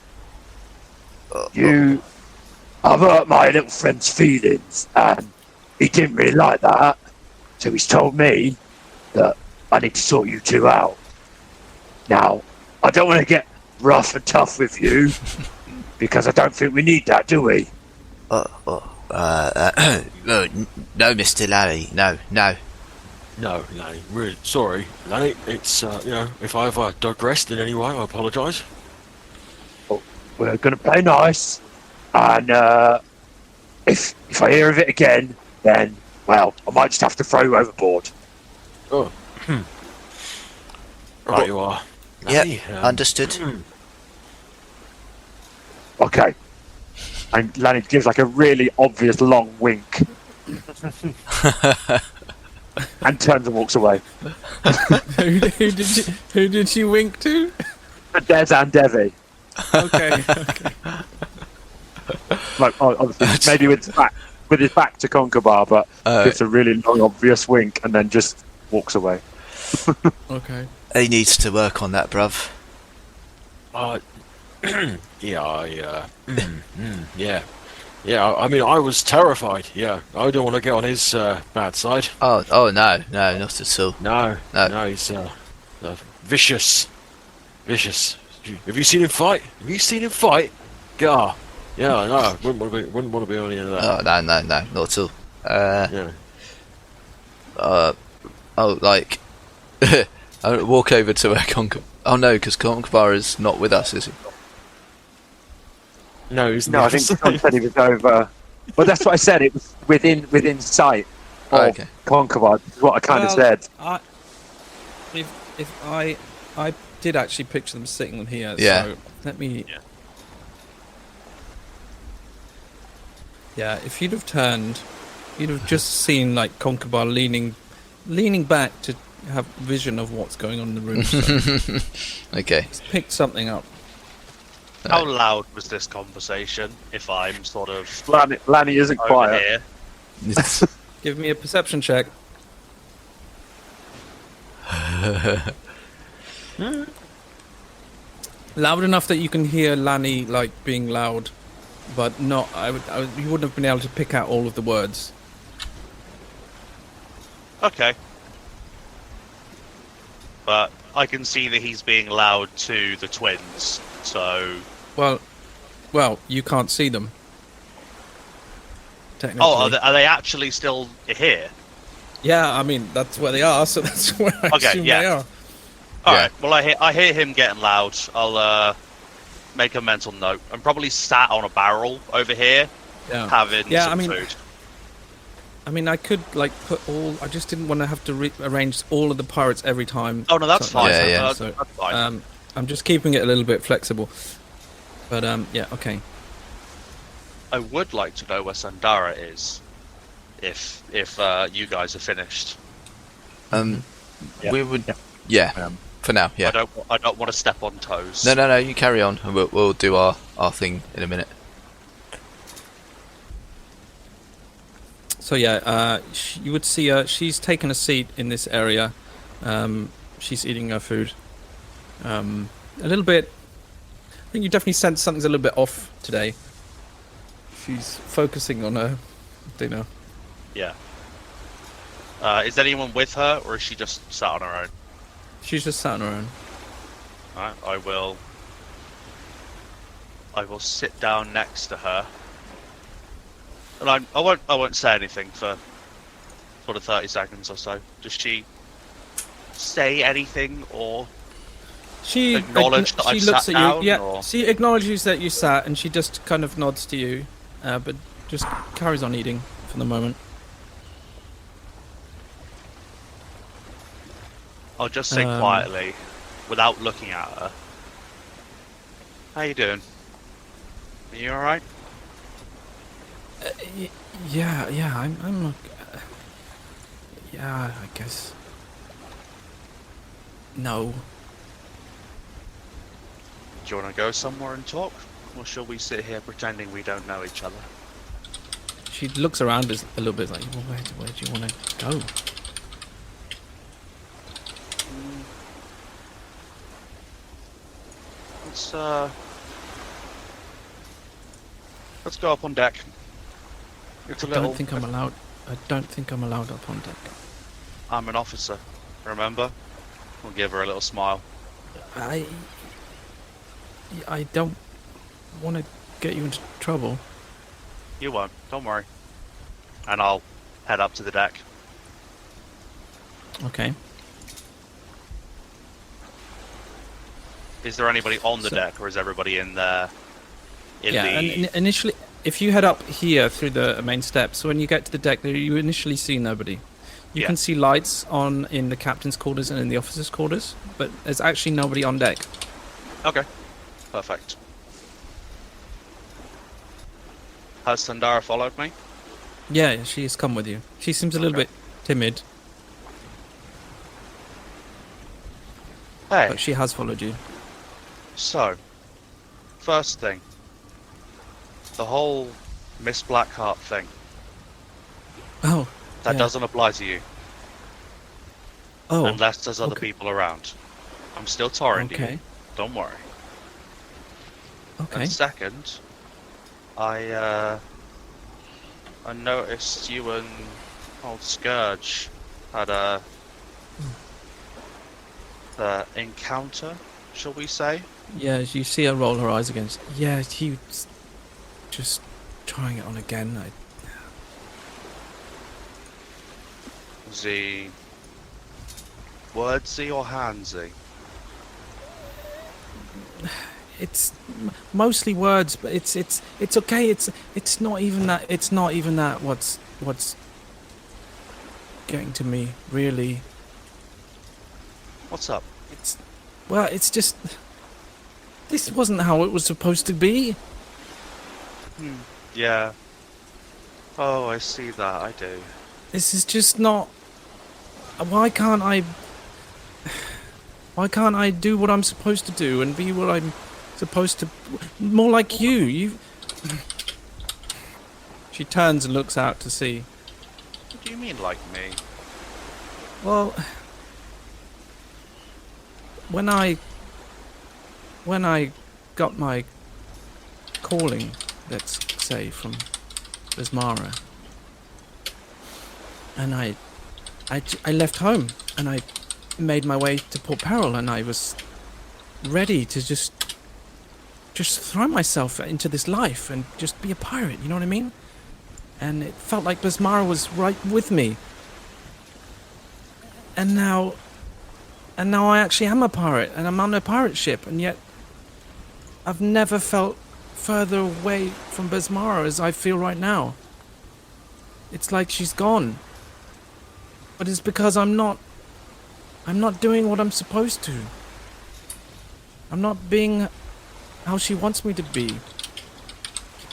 C: I've hurt my little friend's feelings, and he didn't really like that, so he's told me that I need to sort you two out. Now, I don't want to get rough and tough with you, because I don't think we need that, do we?
B: No, Mr. Larry, no.
E: No, Lanny, really sorry, Lanny. It's if I've digressed in any way, I apologise.
C: We're going to play nice, and if I hear of it again, then, well, I might just have to throw you overboard.
E: Oh. Right, you are. Lanny,
B: Yeah, understood.
C: Okay. And Lanny gives like a really obvious long wink. And turns and walks away.
A: Who did you wink to?
C: Des and Devvie.
A: Okay.
C: Like, obviously, maybe with his back to Concubar, but gives a really long, obvious wink and then just walks away.
A: Okay.
B: He needs to work on that, bruv.
E: Yeah. I mean, I was terrified. Yeah, I don't want to get on his bad side.
B: Oh, no, not at all.
E: No, he's vicious. Have you seen him fight? Gah. Yeah, no, wouldn't want to be on any of that.
B: Oh, no, not at all.
E: Yeah.
B: I would walk over to where Concubar. Oh no, because Concubar is not with us, is he?
E: No, he's
C: No, I
E: not.
C: think Tom said he was over. Well, that's what I said. It was within sight of Concubar. Is what I kind of said.
A: If I did actually picture them sitting here.
B: Yeah.
A: So let me. Yeah, if you'd have turned, you'd have just seen like Concubar leaning back to have vision of what's going on in the room. So
B: Okay.
A: he's picked something up.
D: How loud was this conversation? If I'm sort of
C: Lanny isn't
D: over
C: quiet.
D: here.
A: Give me a perception check. Loud enough that you can hear Lanny like being loud, but not. You wouldn't have been able to pick out all of the words.
D: Okay. But I can see that he's being loud to the twins, so...
A: Well, you can't see them. Technically.
D: Oh, are they actually still here?
A: Yeah, I mean, that's where they are, so that's where I assume they are.
D: Alright, well I hear him getting loud. I'll make a mental note. I'm probably sat on a barrel over here, having some food.
A: I mean, I could, like, put all... I just didn't want to have to arrange all of the pirates every time.
D: Oh, no, that's fine.
A: So,
D: that's fine.
A: I'm just keeping it a little bit flexible. But, yeah, okay.
D: I would like to know where Sandara is, if you guys are finished.
B: We would... Yeah, for now, yeah.
D: I don't want to step on toes.
B: No, you carry on, and we'll do our thing in a minute.
A: So yeah, you would see her. She's taken a seat in this area. She's eating her food. A little bit. I think you definitely sense something's a little bit off today. She's focusing on her dinner.
D: Yeah. Is anyone with her, or is she just sat on her own?
A: She's just sat on her own.
D: Alright, I will sit down next to her. And I won't say anything for sort of 30 seconds or so. Does she say anything, or
A: She
D: acknowledge that I've
A: looks
D: sat
A: at
D: down?
A: you. Yeah,
D: Or...
A: she acknowledges that you sat, and she just kind of nods to you, but just carries on eating for the moment.
D: I'll just say quietly, without looking at her. How you doing? Are you alright?
A: Yeah, I'm yeah, I guess. No.
D: Do you want to go somewhere and talk? Or shall we sit here pretending we don't know each other?
A: She looks around a little bit like, well, where do you want to go?
D: Let's go up on deck. It's a
A: I
D: little...
A: don't think I'm allowed. I don't think I'm allowed up on deck.
D: I'm an officer, remember? We'll give her a little smile.
A: I don't want to get you into trouble.
D: You won't, don't worry. And I'll head up to the deck.
A: Okay.
D: Is there anybody on the deck, or is everybody in there?
A: And initially, if you head up here through the main steps, when you get to the deck, you initially see nobody. You can see lights on in the captain's quarters and in the officers' quarters, but there's actually nobody on deck.
D: Okay, perfect. Has Sandara followed me?
A: Yeah, she has come with you. She seems a little bit timid,
D: Hey,
A: but she has followed you.
D: so, first thing. The whole Miss Blackheart thing.
A: Oh.
D: That
A: yeah.
D: doesn't apply to you.
A: Oh.
D: Unless there's other
A: okay.
D: people around. I'm still Torrin to you.
A: Okay.
D: Don't worry.
A: Okay.
D: And second, I noticed you and old Scourge had a encounter, shall we say?
A: Yeah, you see her roll her eyes against. Yeah, he just trying it on again.
D: Was he wordsy or handsy?
A: It's mostly words, but it's okay. It's not even that. It's not even that. What's getting to me really?
D: What's up?
A: It's just this wasn't how it was supposed to be.
D: Yeah. Oh, I see that. I do.
A: This is just not. Why can't I do what I'm supposed to do and be what I'm supposed to? More like you. She turns and looks out to sea.
D: What do you mean, like me?
A: Well, when I got my calling, let's say, from Besmara, and I left home and I made my way to Port Peril, and I was ready to just throw myself into this life and just be a pirate, you know what I mean? And it felt like Besmara was right with me. And now I actually am a pirate, and I'm on a pirate ship, and yet I've never felt further away from Besmara as I feel right now. It's like she's gone. But it's because I'm not doing what I'm supposed to. I'm not being how she wants me to be.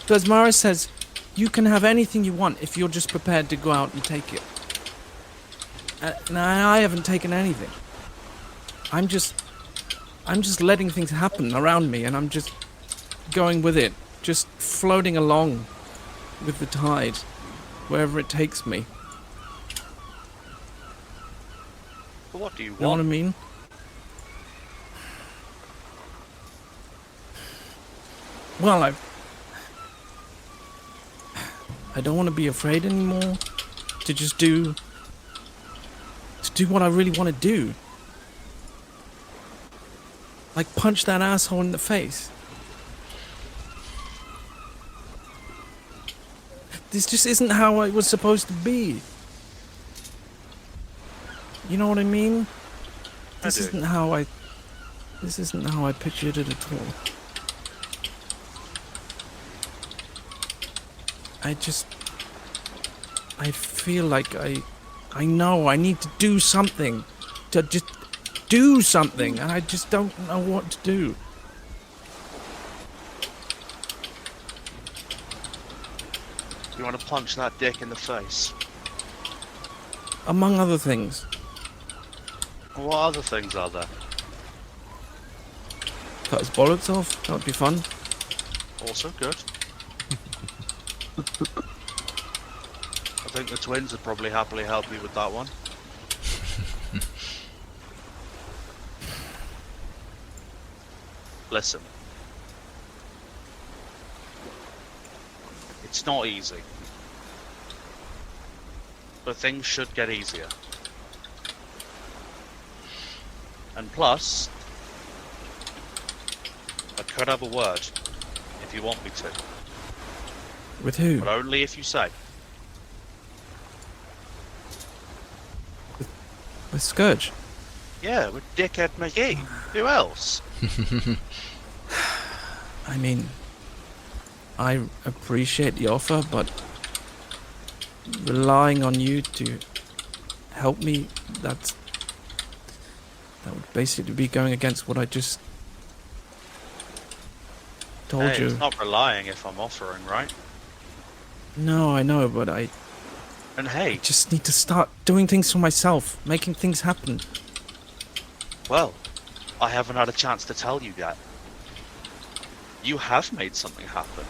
A: Besmara says, you can have anything you want if you're just prepared to go out and take it. And I haven't taken anything. I'm just letting things happen around me, and I'm just going with it, just floating along with the tide, wherever it takes me.
D: But what do you
A: You know what I
D: want?
A: mean? Well, I don't want to be afraid anymore. To just do do what I really want to do. Like punch that asshole in the face. This just isn't how it was supposed to be. You know what I mean? This isn't how I pictured it at all. I feel like I know I need to do something. To just do something, and I just don't know what to do.
D: You want to punch that dick in the face?
A: Among other things.
D: What other things are there?
A: Cut his bollocks off. That would be fun.
D: Also good. I think the twins would probably happily help you with that one. Listen. It's not easy. But things should get easier. And plus, I could have a word, if you want me to.
A: With who?
D: But only if you say.
A: With Scourge.
D: Yeah, with Dickhead McGee. Who else?
A: I mean, I appreciate the offer, but relying on you to help me, that would basically be going against what I just told
D: Hey,
A: you.
D: it's not relying if I'm offering, right?
A: No, I know, but I
D: And hey,
A: just need to start doing things for myself, making things happen.
D: well, I haven't had a chance to tell you yet. You have made something happen.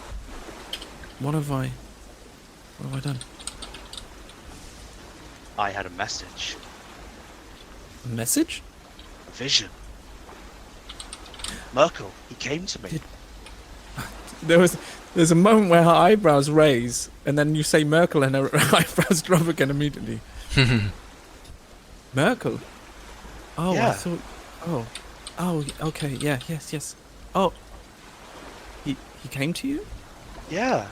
A: What have I done?
D: I had a message.
A: A message?
D: A vision. Merkel, he came to me.
A: There's a moment where her eyebrows raise, and then you say Merkel, and her eyebrows drop again immediately. Merkel? Oh, I
D: Yeah.
A: thought... Oh, okay, yeah, yes. Oh, he came to you?
D: Yeah.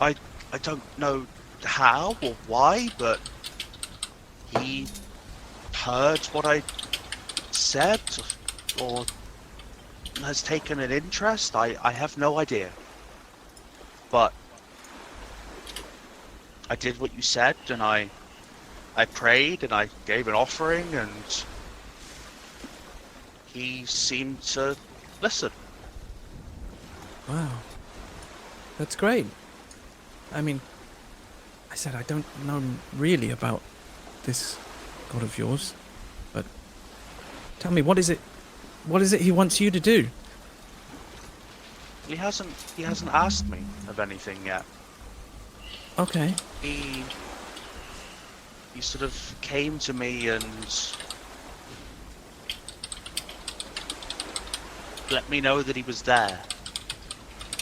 D: I don't know how or why, but he heard what I said, or has taken an interest. I have no idea. But I did what you said, and I prayed, and I gave an offering, and he seemed to listen.
A: Wow. That's great. I mean, I said I don't know really about this god of yours, but tell me, what is it he wants you to do?
D: He hasn't asked me of anything yet.
A: Okay.
D: He sort of came to me and let me know that he was there.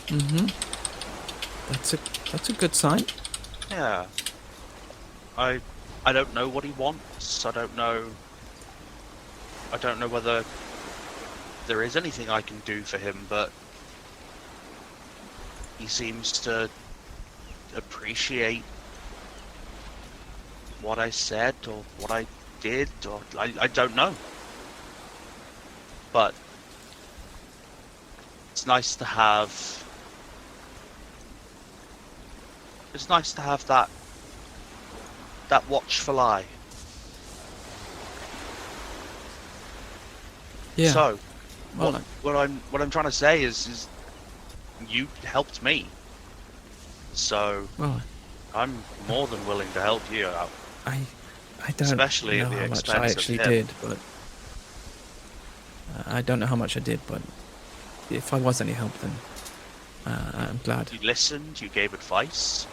A: Mm-hmm. That's a good sign.
D: Yeah. I don't know what he wants. I don't know whether there is anything I can do for him, but he seems to appreciate what I said or what I did, or I don't know. But it's nice to have that watchful eye.
A: Yeah.
D: So,
A: Well,
D: what I'm trying to say is you helped me. So
A: well,
D: I'm more than willing to help you out.
A: I don't
D: Especially
A: know
D: at the
A: how much
D: expense
A: I
D: of
A: actually
D: him.
A: did, but I don't know how much I did, but if I was any help, then I'm glad.
D: You listened, you gave advice.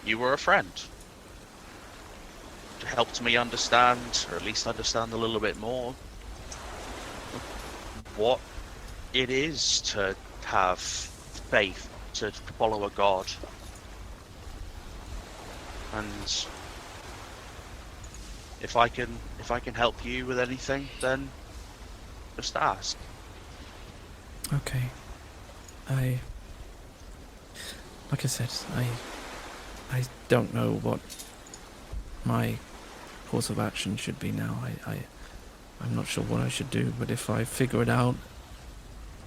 D: You were a friend. It helped me understand, or at least understand a little bit more, what it is to have faith, to follow a god. And if I can help you with anything, then just ask.
A: Okay. Like I said, I don't know what my course of action should be now. I'm not sure what I should do, but if I figure it out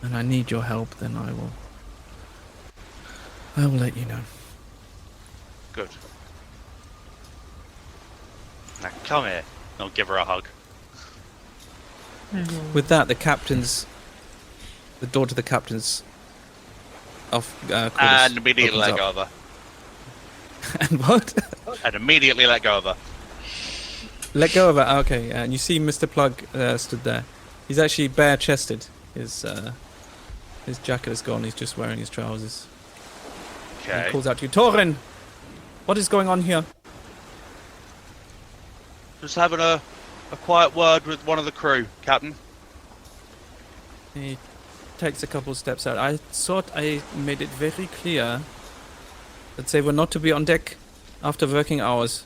A: and I need your help, then I will let you know.
D: Good. Now come here. I'll give her a hug.
A: With that, the door to the captain's quarters
D: And immediately
A: opens
D: let go
A: up.
D: of her.
A: And what?
D: And immediately let go of her.
A: Let go of it. Okay, and you see Mr. Plug stood there. He's actually bare-chested. His jacket is gone. He's just wearing his trousers. And
D: Okay.
A: he calls out to you, Torrin! What is going on here?
D: Just having a quiet word with one of the crew, Captain.
A: He takes a couple steps out. I thought I made it very clear that they were not to be on deck after working hours.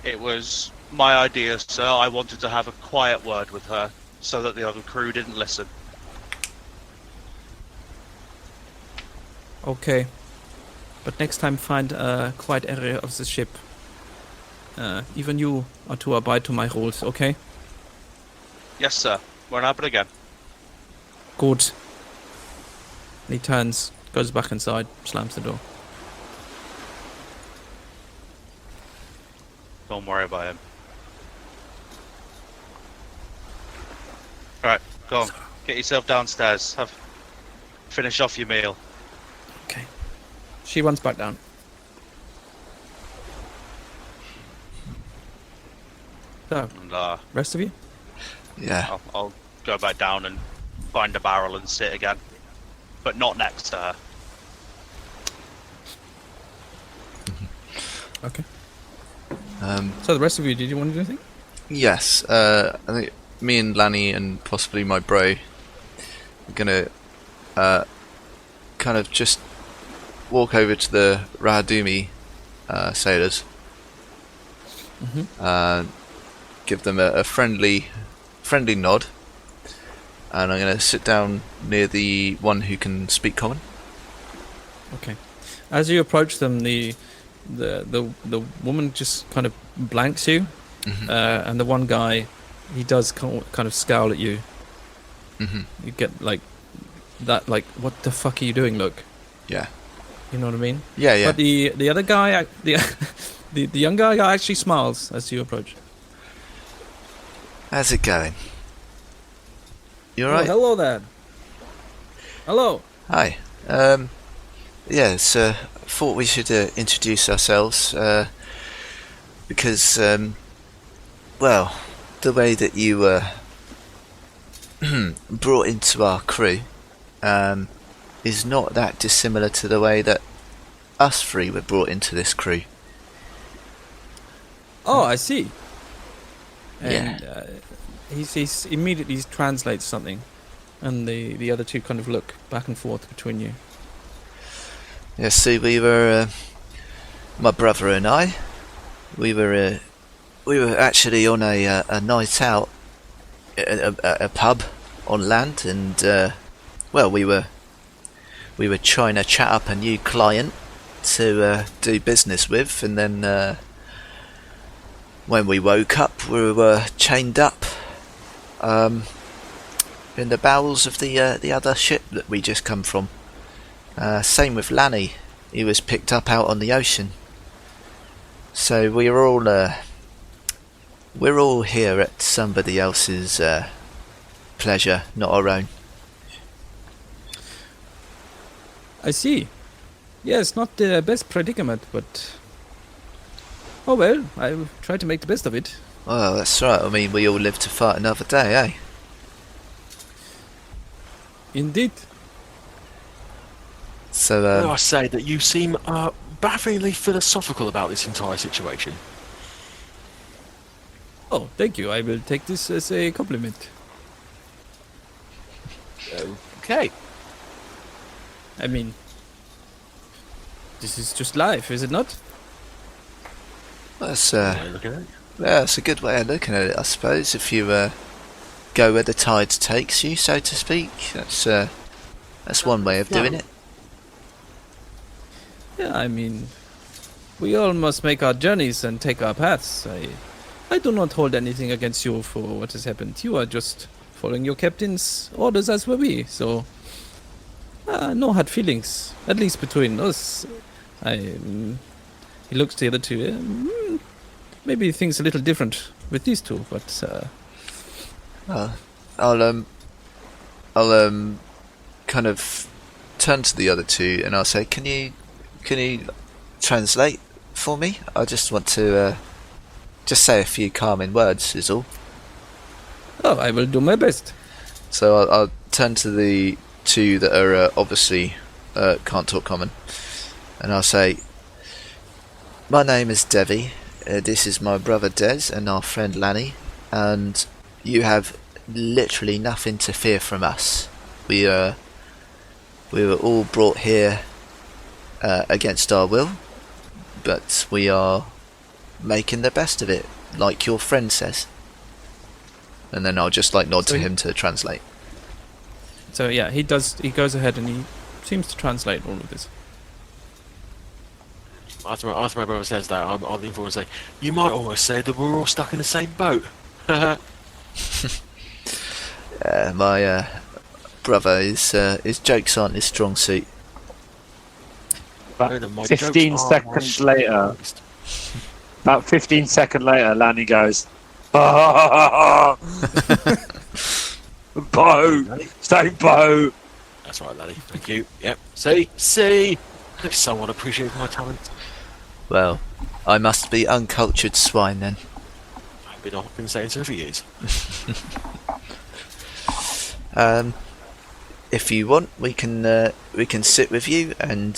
D: It was my idea, sir. I wanted to have a quiet word with her so that the other crew didn't listen.
A: Okay. But next time find a quiet area of the ship. Even you are to abide to my rules, okay?
D: Yes, sir. Won't happen again.
A: Good. And he turns, goes back inside, slams the door.
D: Don't worry about him. Alright, go on. Get yourself downstairs. Finish off your meal.
A: Okay. She runs back down. So,
D: And
A: rest of you?
B: Yeah.
D: I'll go back down and find a barrel and sit again. But not next to her.
A: Okay. So the rest of you, did you want to do anything?
B: Yes. I think me and Lanny and possibly my bro are gonna kind of just walk over to the Rahadumi sailors. Give them a friendly nod, and I'm going to sit down near the one who can speak common.
A: Okay. As you approach them, the woman just kind of blanks you, and the one guy, he does kind of scowl at you. You get like that, like, what the fuck are you doing? Look.
B: Yeah.
A: You know what I mean?
B: Yeah, yeah.
A: But the other guy, the young guy actually smiles as you approach.
B: How's it going? You
A: Oh,
B: alright?
A: hello there. Hello.
B: Hi. Yes, thought we should introduce ourselves, because, well, the way that you were brought into our crew is not that dissimilar to the way that us three were brought into this crew.
A: Oh, I see.
B: Yeah.
A: And he immediately translates something, and the other two kind of look back and forth between you.
B: Yeah, see, we were, my brother and I, we were actually on a night out at a pub on land, and well, we were trying to chat up a new client to do business with, and then when we woke up, we were chained up in the bowels of the other ship that we just come from. Same with Lanny, he was picked up out on the ocean. So we're all here at somebody else's pleasure, not our own.
A: I see. Yes, not the best predicament, but oh well, I will try to make the best of it.
B: Well, that's right. I mean, we all live to fight another day, eh?
A: Indeed.
B: So,
E: Well, I say that you seem bafflingly philosophical about this entire situation.
A: Oh, thank you. I will take this as a compliment.
E: Okay.
A: I mean, this is just life, is it not?
B: That's
E: Look at it.
B: yeah, that's a good way of looking at it, I suppose. If you go where the tide takes you, so to speak, that's one way of doing it.
A: Yeah, I mean, we all must make our journeys and take our paths. I do not hold anything against you for what has happened. You are just following your captain's orders as were we, so no hard feelings, at least between us. He looks to the other two. Maybe things a little different with these two, but
B: I'll kind of turn to the other two and I'll say, can you translate for me? I just want to just say a few calming words is all.
A: oh, I will do my best.
B: So I'll turn to the two that are obviously can't talk common, and I'll say, my name is Devvie, this is my brother Des and our friend Lani, and you have literally nothing to fear from us. We were all brought here against our will, but we are making the best of it, like your friend says. And then I'll just nod to him to translate.
A: So yeah, he does. He goes ahead and he seems to translate all of this.
E: After my brother says that, I'll lean forward and say, you might almost say that we're all stuck in the same boat.
B: My brother, his jokes aren't his strong suit.
E: Know that my
C: 15
E: jokes are
C: seconds
E: my
C: later,
E: strongest.
C: about 15 seconds later, Lanny goes, boat, stay boat.
E: That's right, laddie. Thank you. Yep. See? Someone appreciates my talent.
B: Well, I must be uncultured swine then.
E: I've been saying so for years.
B: If you want, we can sit with you and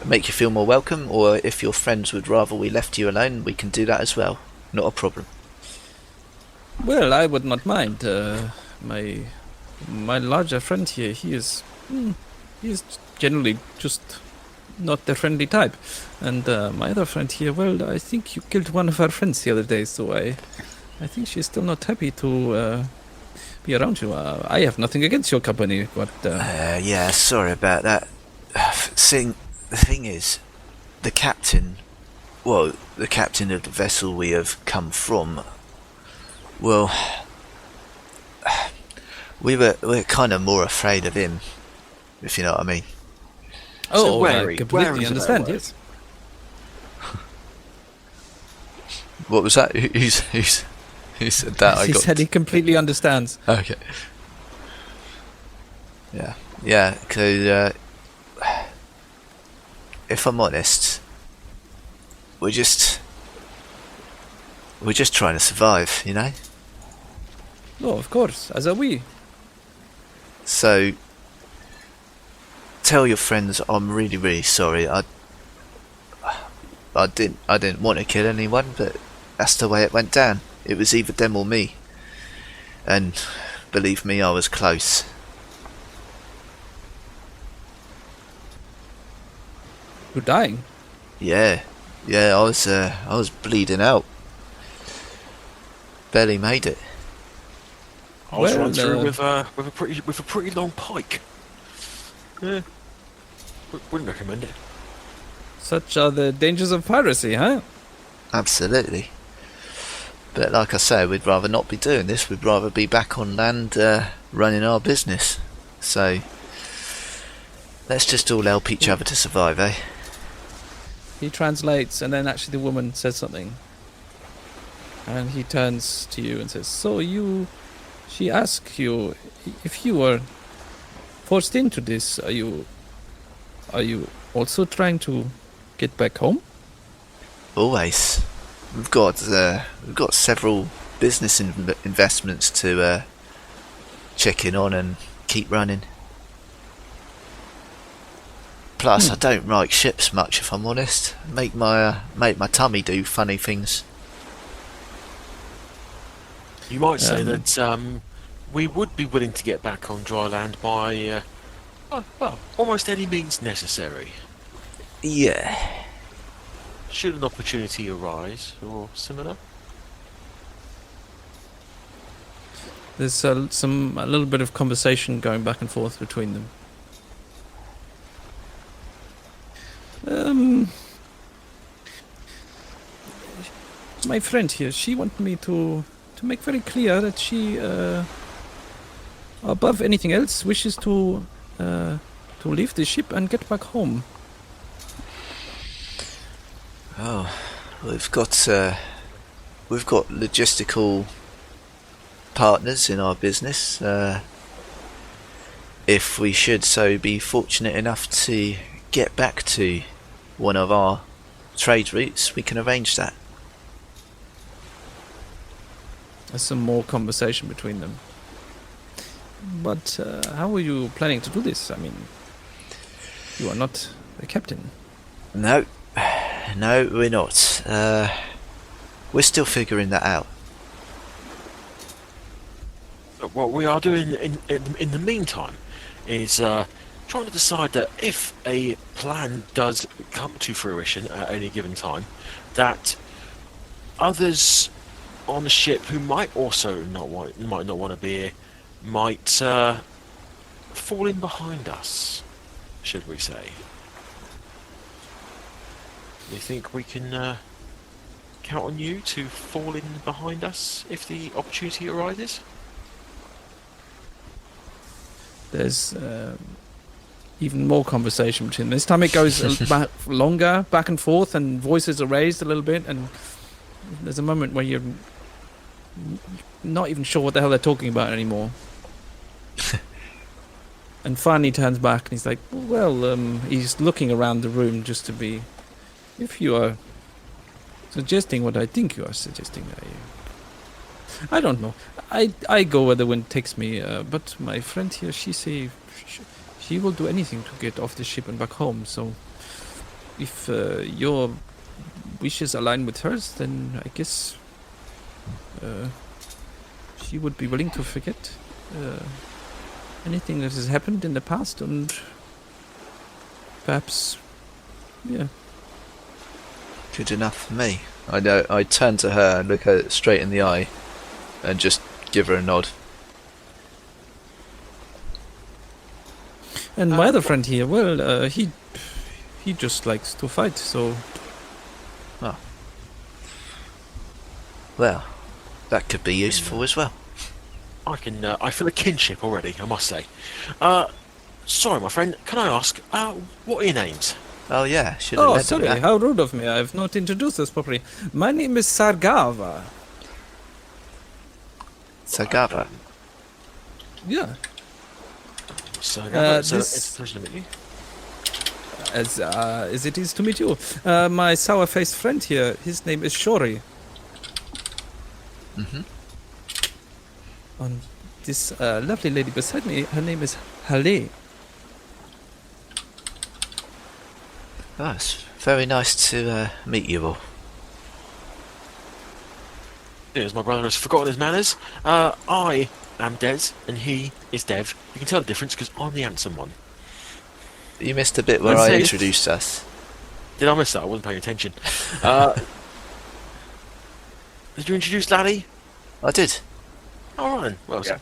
B: make you feel more welcome. Or if your friends would rather we left you alone, we can do that as well. Not a problem.
A: Well, I would not mind. My larger friend here, he is generally just not the friendly type. And my other friend here, well, I think you killed one of our friends the other day, so I think she's still not happy to be around you. I have nothing against your company, but...
B: yeah, sorry about that. The thing is, the captain of the vessel we have come from, well, we're kind of more afraid of him, if you know what I mean.
A: Oh,
E: wary.
A: I completely
E: Wary
A: understand,
E: is
A: yes.
B: What was that? Who said that?
A: He said he completely understands.
B: Okay. Yeah, because if I'm honest, we're just trying to survive, you know?
A: Oh, of course, as are we.
B: So, tell your friends I'm really, really sorry. I didn't want to kill anyone, but that's the way it went down. It was either them or me. And believe me, I was close.
A: You're dying.
B: Yeah, I was bleeding out. Barely made it.
E: I was
A: Well,
E: run through with a pretty long pike. Yeah. Wouldn't recommend it.
A: Such are the dangers of piracy, huh?
B: Absolutely. But like I say, we'd rather not be doing this. We'd rather be back on land running our business. So, let's just all help each other to survive, eh?
A: He translates, and then actually the woman says something. And he turns to you and says, she asked you if you were forced into this, are you also trying to get back home?
B: Always. We've got several business investments to check in on and keep running. Plus, I don't like ships much, if I'm honest. Make my tummy do funny things.
E: You might say that we would be willing to get back on dry land by, almost any means necessary.
B: Yeah.
E: should an opportunity arise or similar.
A: There's a little bit of conversation going back and forth between them. My friend here, she wanted me to make very clear that she, above anything else, wishes to leave the ship and get back home.
B: Oh, we've got logistical partners in our business. If we should so be fortunate enough to get back to one of our trade routes, we can arrange that.
A: There's some more conversation between them. But how are you planning to do this? I mean, you are not the captain.
B: No, we're not. We're still figuring that out.
E: What we are doing in the meantime is trying to decide that if a plan does come to fruition at any given time, that others on the ship who might also not want to be here might fall in behind us, should we say? Do you think we can count on you to fall in behind us if the opportunity arises?
A: There's even more conversation between them. This time it goes longer, back and forth, and voices are raised a little bit, and there's a moment where you're not even sure what the hell they're talking about anymore. And finally turns back and he's like, well, he's looking around the room just to be, if you are suggesting what I think you are suggesting, I don't know. I go where the wind takes me, but my friend here, she will do anything to get off the ship and back home, so if your wishes align with hers, then I guess she would be willing to forget anything that has happened in the past, and perhaps, yeah.
B: Good enough for me. I know. I turn to her and look her straight in the eye, and just give her a nod.
A: And my other friend here, well, he just likes to fight, so.
B: Oh. Well, that could be useful as well.
E: I feel a kinship already, I must say. Sorry, my friend, can I ask, what are your names?
B: Oh yeah, should have
A: Oh,
B: led with
A: sorry,
B: that.
A: how rude of me. I've not introduced us properly. My name is Sargava.
B: Sagava.
A: Yeah,
E: So,
A: this-
E: it's a pleasure to meet you.
A: as it is to meet you. My sour-faced friend here, his name is Shori.
B: Mm-hmm.
A: And this lovely lady beside me, her name is Hale.
B: Oh, it's very nice to meet you all.
E: Yes, my brother has forgotten his manners. I am Des, and he is Dev. You can tell the difference because I'm the handsome one.
B: You missed a bit where
E: I'd
B: I
E: say-
B: introduced us.
E: Did I miss that? I wasn't paying attention. Did you introduce Laddie?
B: I did.
E: All right. Well,
C: Yeah.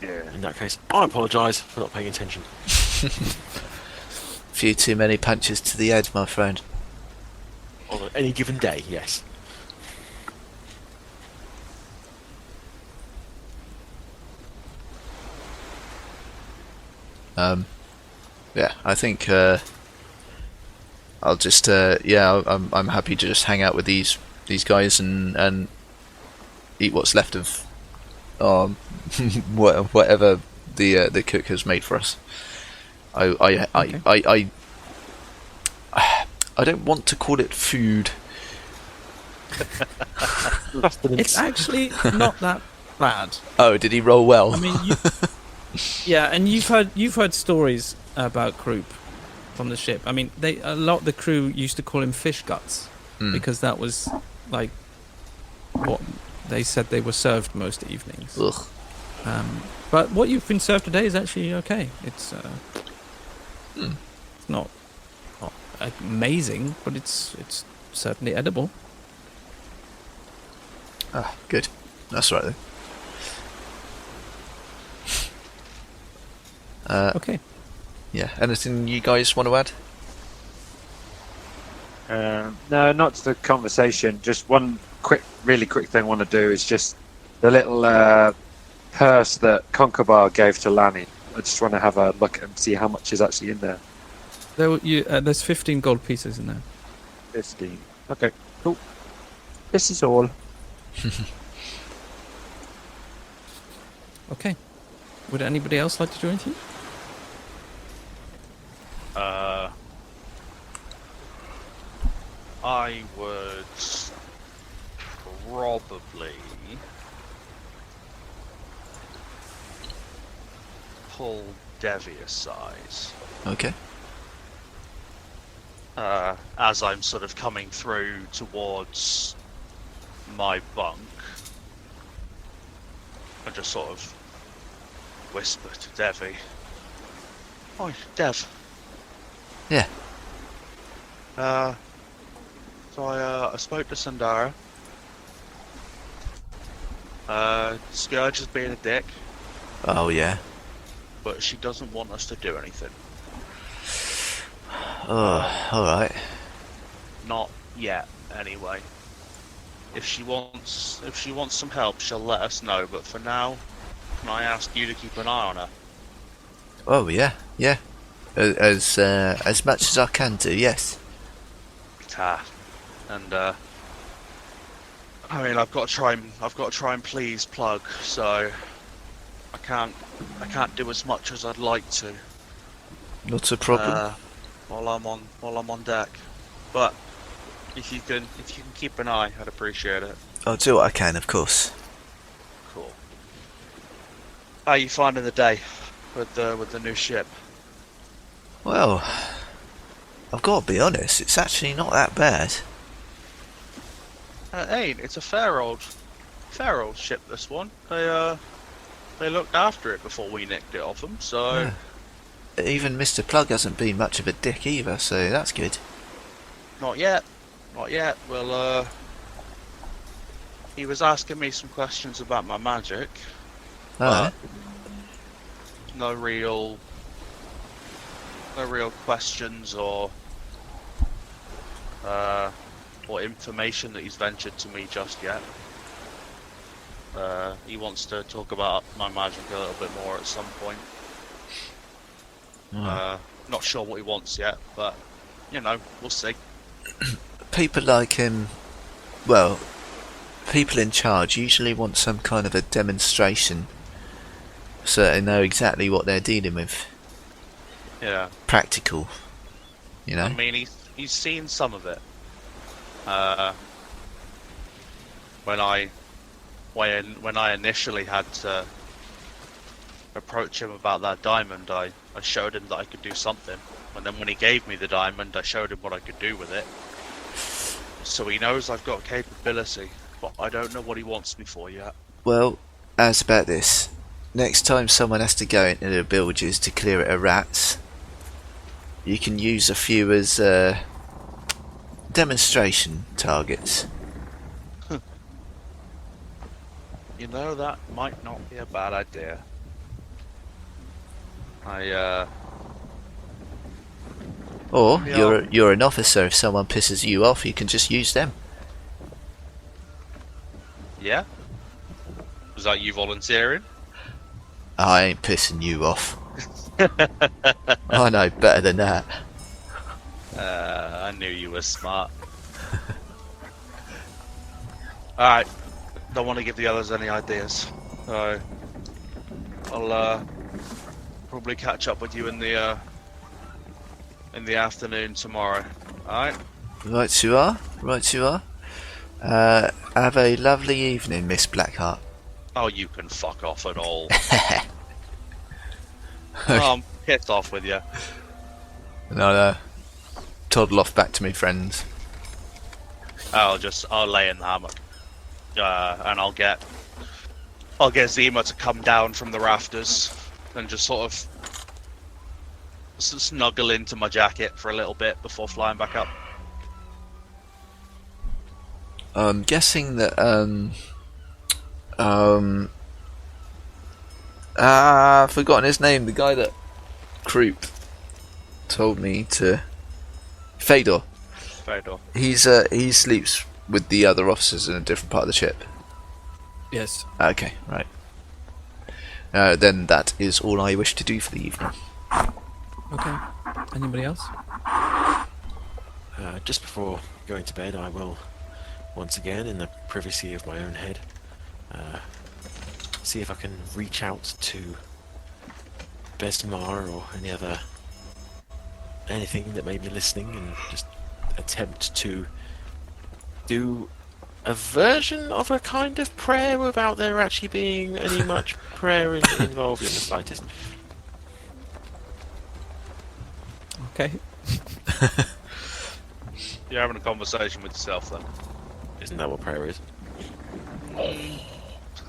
C: Yeah.
E: in that case, I apologise for not paying attention.
B: Few too many punches to the head, my friend.
E: On any given day, yes.
B: Yeah, I think I'll just I'm happy to just hang out with these guys and eat what's left of whatever the cook has made for us. I don't want to call it food.
A: It's actually not that bad.
B: Oh, did he roll well?
A: I mean, yeah, and you've heard stories about croup from the ship. I mean, a lot of the crew used to call him fish guts because that was like what they said they were served most evenings.
B: Ugh.
A: But what you've been served today is actually okay. It's not amazing, but it's certainly edible.
B: Ah, good. That's right then.
A: Okay.
B: Yeah. Anything you guys want to add?
F: No, not to the conversation. Just one really quick thing I want to do is just the little purse that Conkerbar gave to Lanny. I just want to have a look and see how much is actually in there.
A: There's 15 gold pieces in there.
F: 15. Okay, cool. This is all.
A: Okay. Would anybody else like to do anything?
D: I would probably pull Devvie aside.
B: Okay.
D: As I'm sort of coming through towards my bunk, I just sort of whisper to Devvie. Oi, Dev.
B: Yeah.
D: So I spoke to Sandara. Scourge is being a dick,
B: Oh yeah.
D: but she doesn't want us to do anything.
B: Oh, all right.
D: Not yet, anyway. If she wants some help, she'll let us know. But for now, can I ask you to keep an eye on her?
B: Oh yeah, yeah. As much as I can do, yes.
D: And I mean, I've got to try and please Plug, so I can't do as much as I'd like to.
B: Not a problem.
D: While I'm on deck, but if you can keep an eye, I'd appreciate it.
B: I'll do what I can, of course.
D: Cool. How are you finding the day with the new ship?
B: Well, I've got to be honest. It's actually not that bad.
D: It ain't. It's a fair old ship. This one. They looked after it before we nicked it off them. So.
B: Yeah. Even Mr. Plug hasn't been much of a dick either, so that's good.
D: Not yet. Well, he was asking me some questions about my magic.
B: Alright.
D: No real questions or information that he's ventured to me just yet. He wants to talk about my magic a little bit more at some point. Not sure what he wants yet, but we'll see.
B: People like him, well, people in charge usually want some kind of a demonstration so they know exactly what they're dealing with.
D: Yeah.
B: Practical, you know?
D: I mean, he's seen some of it. When I initially had to approach him about that diamond, I showed him that I could do something, and then when he gave me the diamond, I showed him what I could do with it. So he knows I've got capability, but I don't know what he wants me for yet.
B: Well, as about this, next time someone has to go into the bilges to clear it of rats, you can use a few as demonstration targets.
D: That might not be a bad idea.
B: Or
D: Yeah.
B: you're an officer. If someone pisses you off, you can just use them.
D: Yeah? Was that you volunteering?
B: I ain't pissing you off. I know better than that.
D: I knew you were smart. Alright. Don't want to give the others any ideas. So I'll probably catch up with you in the afternoon tomorrow. Alright?
B: Right you are. Have a lovely evening, Miss Blackheart.
D: Oh, you can fuck off at all. I'm pissed off with you.
B: No. Toddle off back to me friends.
D: I'll lay in the hammock. And I'll get Zima to come down from the rafters and just sort of snuggle into my jacket for a little bit before flying back up.
B: I'm guessing that I've forgotten his name. The guy that Croup told me to. Fedor. He sleeps with the other officers in a different part of the ship.
A: Yes.
B: Okay, right. Then that is all I wish to do for the evening.
A: Okay. Anybody else?
E: Just before going to bed, I will, once again, in the privacy of my own head, see if I can reach out to Besmar or anything that may be listening, and just attempt to do a version of a kind of prayer without there actually being any much prayer involved in the slightest.
A: Okay.
D: You're having a conversation with yourself, then.
E: Isn't that what prayer is?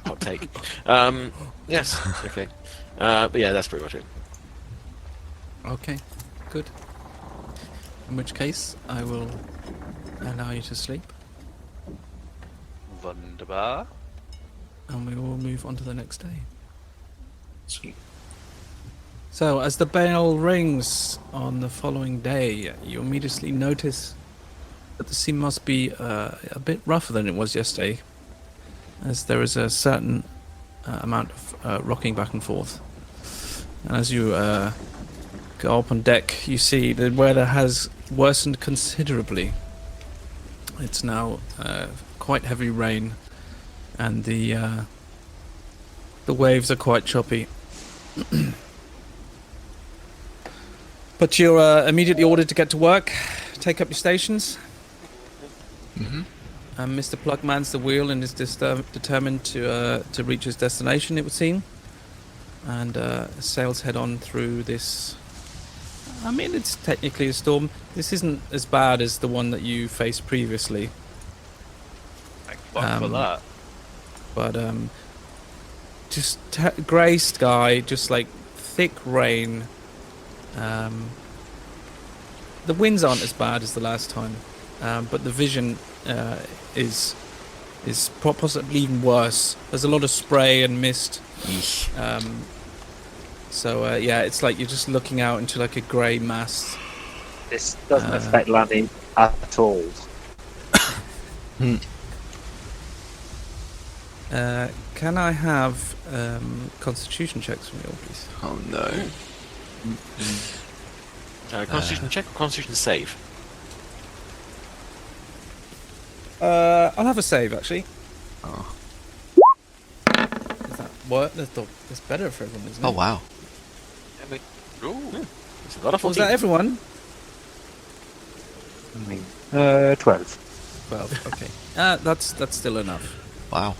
E: Hot take. Yes. Okay. But yeah, that's pretty much it.
A: Okay. Good. In which case, I will allow you to sleep,
D: Wunderbar.
A: and we will move on to the next day.
E: Sweet.
A: So, as the bell rings on the following day, you immediately notice that the sea must be a bit rougher than it was yesterday, as there is a certain amount of rocking back and forth. And as you go up on deck, you see the weather has worsened considerably. It's now quite heavy rain, and the waves are quite choppy. But you're immediately ordered to get to work, take up your stations.
B: Mm-hmm.
A: Mr. Plug mans the wheel and is determined to reach his destination, it would seem. And sails head on through this. I mean, it's technically a storm. This isn't as bad as the one that you faced previously.
D: Thank fuck for that.
A: But just grey sky, just like thick rain. The winds aren't as bad as the last time, but the vision is possibly even worse. There's a lot of spray and mist. So yeah, it's like you're just looking out into like a grey mass.
F: This doesn't affect Lanny at all.
A: Can I have constitution checks from you all, please?
B: Oh no.
E: Constitution check or Constitution save?
A: I'll have a save, actually.
B: Oh.
A: Is that what? That's better for everyone, isn't it?
B: Oh wow.
E: Ooh, it's a lot of
A: Was that everyone?
F: 12.
A: 12. Okay. That's still enough.
B: Wow.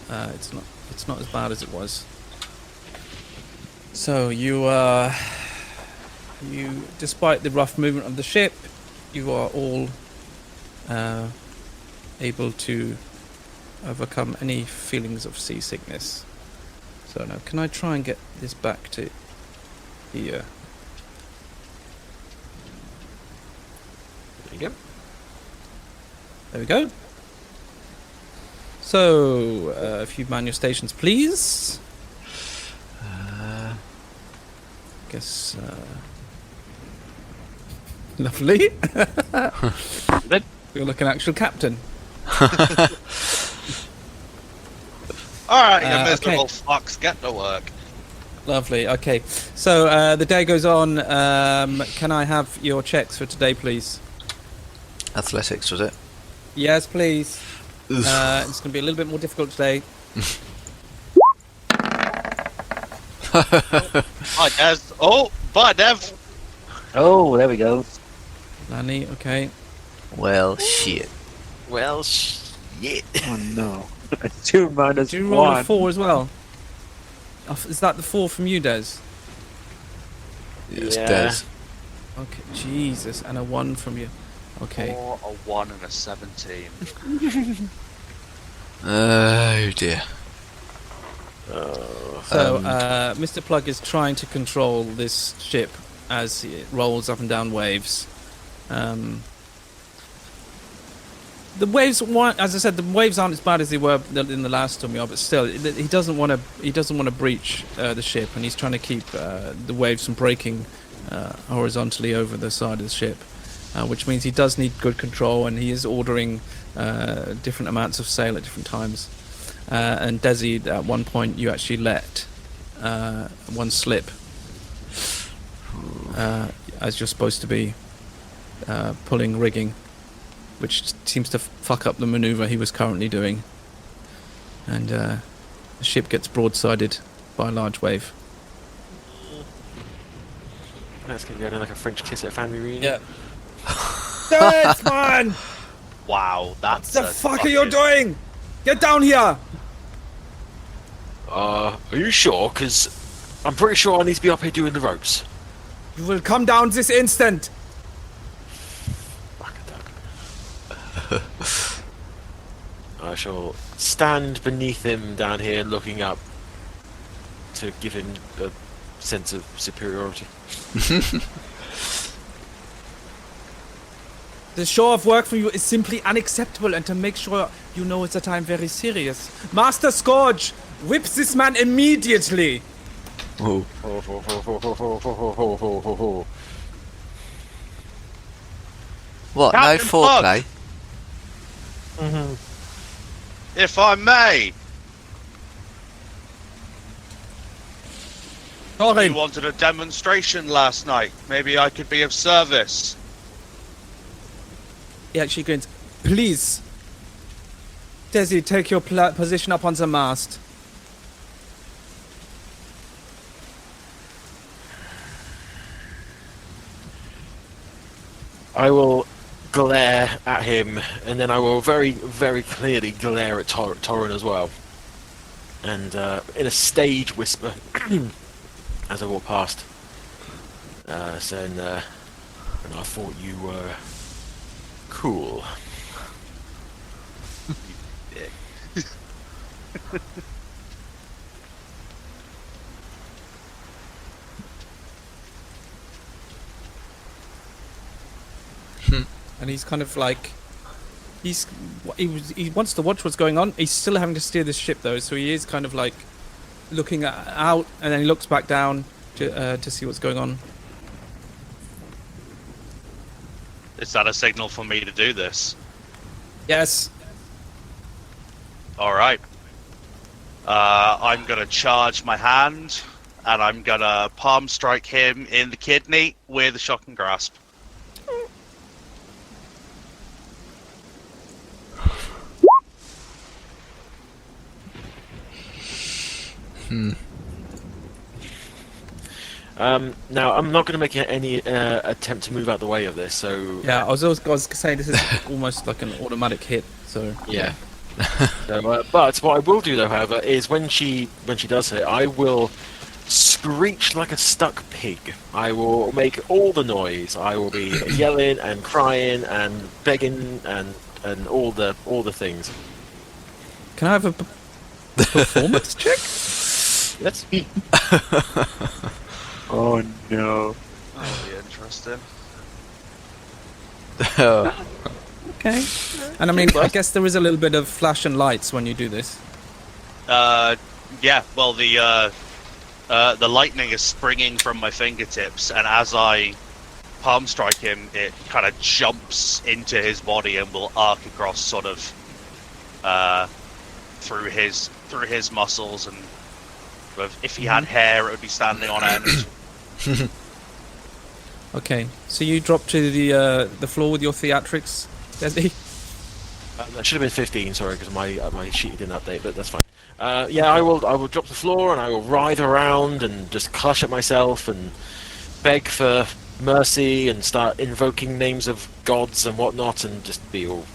A: It's not as bad as it was. So you despite the rough movement of the ship, you are all able to overcome any feelings of seasickness. So now, can I try and get this back to here?
E: There you go.
A: There we go. So, if you man your stations, please. Guess. Lovely. You're like an actual captain.
D: Alright, you miserable
A: okay.
D: fucks, get to work.
A: Lovely. Okay. So the day goes on. Can I have your checks for today, please?
B: Athletics, was it?
A: Yes, please.
B: Oof.
A: It's going to be a little bit more difficult today.
D: Bye, Des. Oh, bye, Dev.
F: Oh, there we go.
A: Lanny, okay.
B: Well, shit.
E: Well, shit.
F: Oh no. 2 minus
A: Do you roll
F: 1.
A: a 4 as well? Is that the 4 from you, Des?
B: Yes,
E: Yeah.
B: Des.
A: Okay, Jesus, and a 1 from you. Okay.
D: Or a 1 and a 17.
B: Oh dear.
A: So, Mr. Plug is trying to control this ship as it rolls up and down waves. The waves, as I said, the waves aren't as bad as they were in the last storm, but still, he doesn't want to. He doesn't want to breach the ship, and he's trying to keep the waves from breaking horizontally over the side of the ship, which means he does need good control, and he is ordering different amounts of sail at different times. And Desi, at one point, you actually let one slip, as you're supposed to be pulling rigging, which seems to fuck up the maneuver he was currently doing. And the ship gets broadsided by a large wave.
E: That's going to be like a French kiss at a family reunion.
A: Yeah. Desmond!
D: Wow, that's
A: What the fuck are you doing? Get down here!
E: Are you sure? Because I'm pretty sure I need to be up here doing the ropes.
A: You will come down this instant!
E: Fuck a duck. I shall stand beneath him down here looking up to give him a sense of superiority.
A: The show of work from you is simply unacceptable, and to make sure you know that I'm very serious. Master Scourge, whip this man immediately!
B: Oh. What? No
D: Captain
B: foreplay?
D: If I may, you
A: Torrin,
D: wanted a demonstration last night. Maybe I could be of service.
A: he actually grins. Please, Desi, take your position up on the mast.
E: I will glare at him, and then I will very, very clearly glare at Torrin as well. And in a stage whisper, as I walk past, saying, and I thought you were cool.
A: And he's kind of like, he wants to watch what's going on. He's still having to steer this ship though, so he is kind of like looking out, and then he looks back down to see what's going on.
D: Is that a signal for me to do this?
A: Yes.
D: All right. I'm gonna charge my hand, and I'm gonna palm strike him in the kidney with a shocking grasp.
E: Now, I'm not going to make any attempt to move out the way of this, so...
A: Yeah, I was saying this is almost like an automatic hit, so...
E: Yeah. So, but what I will do, though, however, is when she does hit, I will screech like a stuck pig. I will make all the noise. I will be yelling and crying and begging and all the things.
A: Can I have a performance check?
E: Yes.
F: Oh no.
D: That'll be interesting.
A: Okay. And I mean, I guess there is a little bit of flash and lights when you do this.
D: Yeah. Well, the lightning is springing from my fingertips, and as I palm strike him, it kind of jumps into his body and will arc across, sort of, through his muscles, and if he had hair, it would be standing on end.
A: Okay, so you drop to the floor with your theatrics, Desi?
E: That should have been 15, sorry, because my sheet didn't update, but that's fine. Yeah, I will drop to the floor and I will writhe around and just clutch at myself and beg for mercy and start invoking names of gods and whatnot and just be all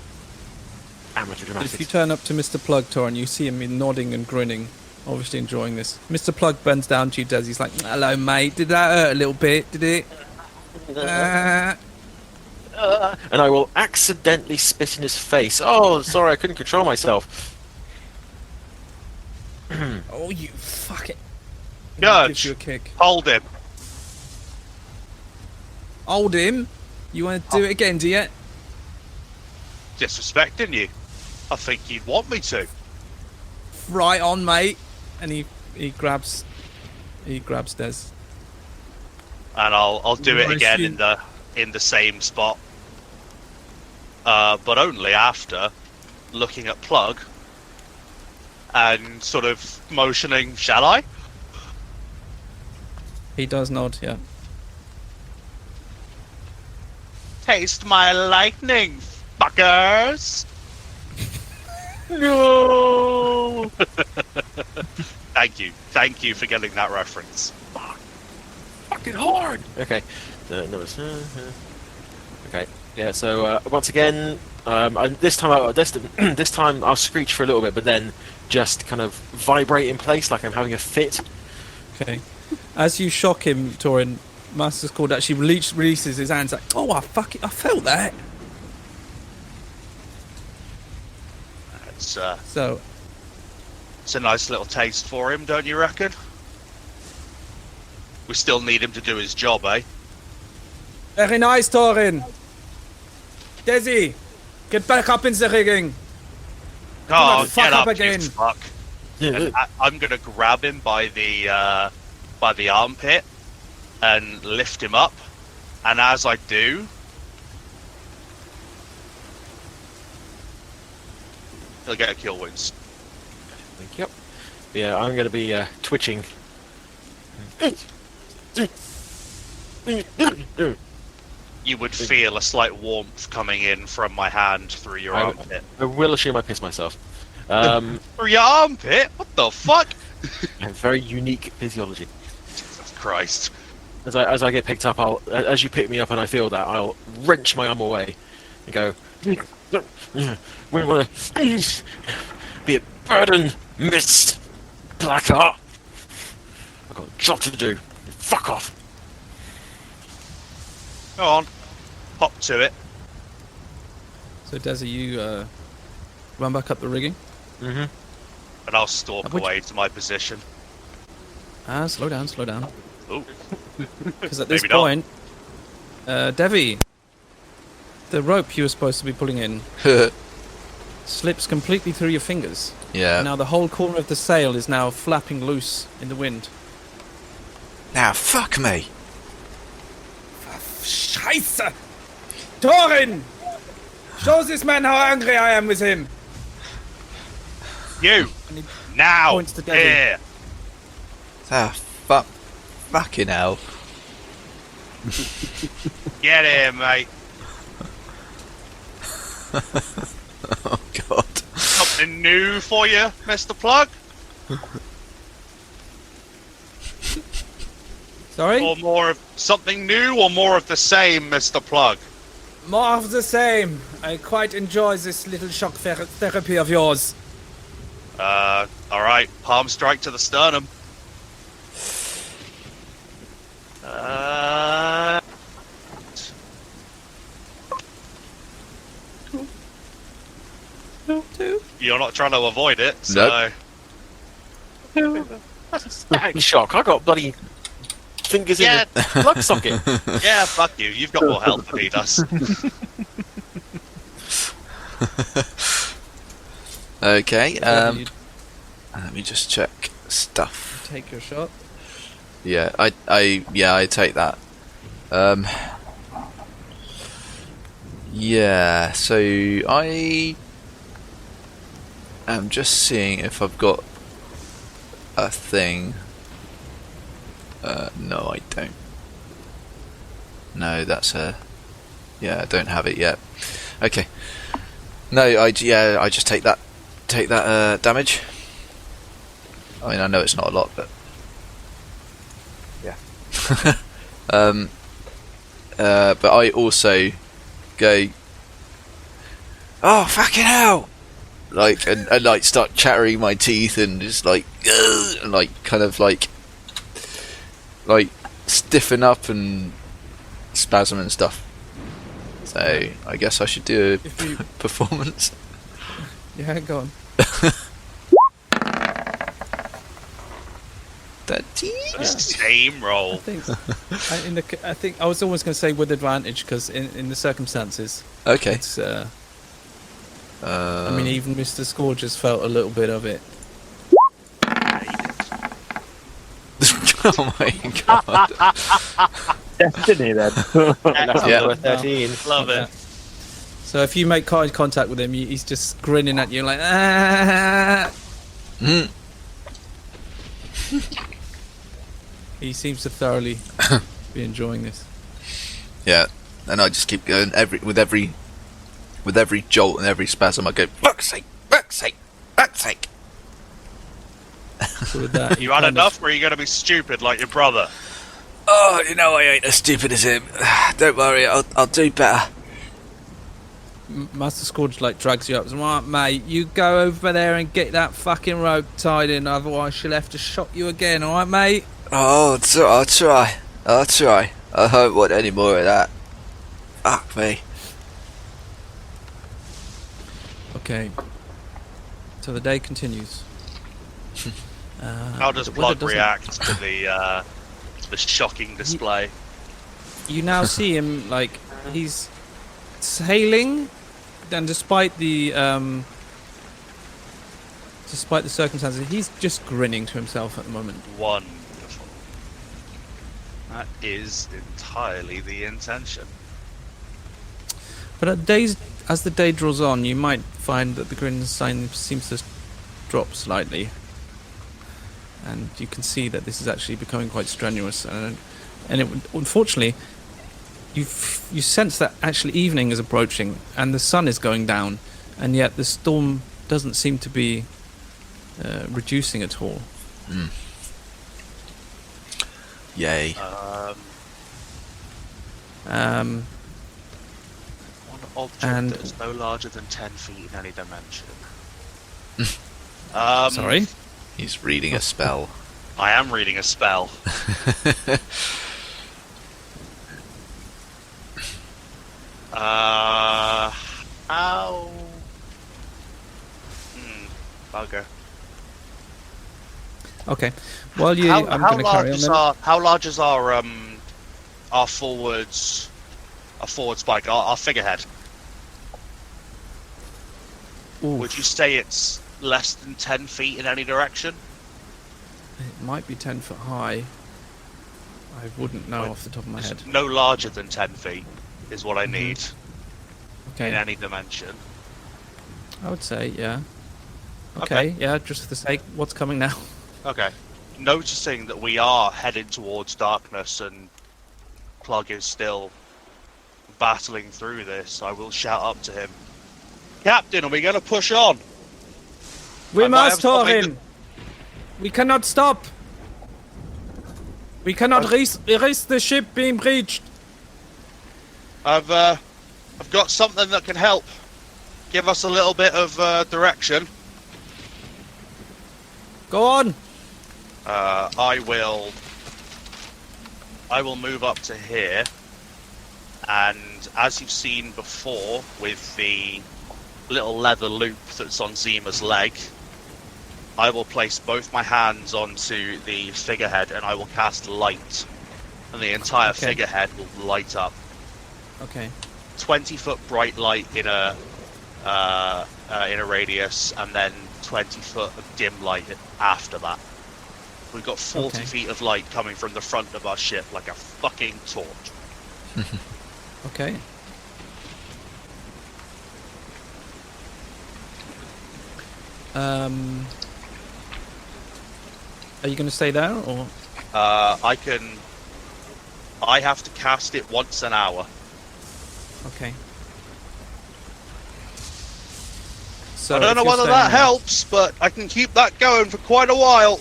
E: amateur dramatic.
A: If you turn up to Mr. Plug, Torrin, you see him nodding and grinning, obviously enjoying this. Mr. Plug bends down to you, Desi. He's like, "Hello, mate. Did that hurt a little bit? Did it?"
E: And I will accidentally spit in his face. Oh, sorry, I couldn't control myself.
A: Oh, you fuck it.
D: Gurge,
A: Gives you a kick.
D: hold him.
A: Hold him. You want to do it again, do you?
D: disrespecting you. I think you'd want me to.
A: Right on, mate. And he grabs Des.
D: And I'll do it
A: Nice
D: again
A: you.
D: in the same spot. But only after looking at Plug and sort of motioning, shall I?
A: He does nod, yeah.
D: Taste my lightning, fuckers!
E: No.
D: Thank you for getting that reference.
E: Fucking hard. Okay. No, okay. Yeah. So once again, this time I'll screech for a little bit, but then just kind of vibrate in place like I'm having a fit.
A: Okay. As you shock him, Torrin, Master's Cord actually releases his hands like, oh, I felt that. So,
D: It's a nice little taste for him, don't you reckon? We still need him to do his job, eh?
A: very nice, Torrin. Desi, get back up in the rigging.
D: Oh,
A: fuck
D: get
A: up
D: up,
A: again.
D: you fuck. And I'm gonna grab him by the armpit and lift him up. And as I do, he'll get a kill wounds.
E: Thank you. Yeah, I'm going to be twitching.
D: You would feel a slight warmth coming in from my hand through your armpit.
E: I will assume I pissed myself.
D: Through your armpit? What the fuck?
E: I have very unique physiology.
D: Jesus Christ.
E: As I get picked up, as you pick me up and I feel that, I'll wrench my arm away and go, we want to be a burden, Miss Blackheart. I've got a job to do. Fuck off.
D: Go on. Hop to it.
A: So, Desi, you run back up the rigging.
E: Mm-hmm.
D: And I'll stalk
A: Which-
D: away to my position.
A: Slow down.
D: Ooh.
A: Because at this
D: Maybe not.
A: point, Devvie, the rope you were supposed to be pulling in slips completely through your fingers.
B: Yeah.
A: Now the whole corner of the sail is now flapping loose in the wind.
B: Now, fuck me.
A: Scheiße! Torrin! Show this man how angry I am with him!
D: You!
A: And he
D: Now!
A: points to Devin.
D: Here!
B: Ah, fucking hell.
D: Get here, mate.
B: Oh, God.
D: Something new for you, Mr. Plug?
A: Sorry?
D: Or more of something new or more of the same, Mr. Plug?
A: More of the same. I quite enjoy this little shock therapy of yours.
D: Alright. Palm strike to the sternum.
A: Two.
D: You're not trying to avoid it, so...
B: Nope.
E: Static shock. I got bloody fingers
D: Yeah.
E: in the plug socket.
D: Yeah, fuck you. You've got more health than he does.
B: Okay,
A: You
B: let me just check stuff.
A: take your shot.
B: Yeah, I take that. Yeah, so I am just seeing if I've got a thing. No, I don't. No, that's a... Yeah, I don't have it yet. Okay. No, I just take that damage. I mean, I know it's not a lot, but yeah. But I also go, oh fucking hell! Like and like start chattering my teeth and just like, ugh, and like kind of like stiffen up and spasm and stuff. So I guess I should do a
A: If you-
B: performance.
A: Yeah, go on.
B: 13?
D: Same roll.
A: I think I was always going to say with advantage because in the circumstances,
B: Okay.
A: it's I mean, even Mr. Scourge has felt a little bit of it.
B: Oh my god.
F: Destiny then.
B: Yeah.
E: 13.
D: Love it.
A: So if you make eye contact with him, he's just grinning at you like, ah.
B: Mm.
A: He seems to thoroughly be enjoying this.
B: Yeah, and I just keep going with every jolt and every spasm. I go, fuck's sake, fuck's sake, fuck's sake.
A: So with that,
D: You had
A: kind of-
D: enough, or are you going to be stupid like your brother?
B: Oh, you know I ain't as stupid as him. Don't worry, I'll do better.
A: Master Scourge like drags you up. Says, right, mate, you go over there and get that fucking rope tied in, otherwise she'll have to shot you again. All right, mate?
B: Oh, I'll try. I don't want any more of that. Fuck me.
A: Okay. So the day continues.
D: How does
A: the weather
D: Plug
A: doesn't-
D: react to the shocking display?
A: You now see him like he's sailing, and despite the circumstances, he's just grinning to himself at the moment.
D: Wonderful. That is entirely the intention.
A: But as the day draws on, you might find that the grin sign seems to drop slightly, and you can see that this is actually becoming quite strenuous. And unfortunately, you sense that actually evening is approaching, and the sun is going down, and yet the storm doesn't seem to be reducing at all.
B: Mm. Yay.
D: One object
A: And-
D: that is no larger than 10 feet in any dimension.
A: Sorry?
B: He's reading a spell.
D: I am reading a spell. How? Bugger.
A: Okay. While you, I'm going to carry on then.
D: How large is our forward spike, our figurehead?
A: Ooh,
D: Would you say it's less than 10 feet in any direction?
A: it might be 10 foot high. I wouldn't know off the top of my head.
D: No larger than 10 feet is what I need
A: Okay.
D: in any dimension.
A: I would say, yeah.
D: Okay.
A: Okay, yeah, just for the sake, what's coming now?
D: Okay. Noticing that we are headed towards darkness and Plug is still battling through this, I will shout up to him. Captain, are we going to push on?
A: We
D: I might
A: must,
D: have something
A: Torrin! We cannot stop! We cannot risk the ship being breached!
D: I've got something that can help. Give us a little bit of direction.
A: Go on!
D: I will move up to here, and as you've seen before with the little leather loop that's on Zima's leg, I will place both my hands onto the figurehead and I will cast light, and the entire
A: Okay.
D: figurehead will light up.
A: Okay.
D: 20-foot bright light in a radius, and then 20 foot of dim light after that. We've got 40
A: Okay.
D: feet of light coming from the front of our ship like a fucking torch.
A: Okay. Are you going to stay there, or?
D: I have to cast it once an hour.
A: Okay. So
D: I don't
A: if
D: know
A: you're
D: whether
A: staying
D: that
A: there-
D: helps, but I can keep that going for quite a while.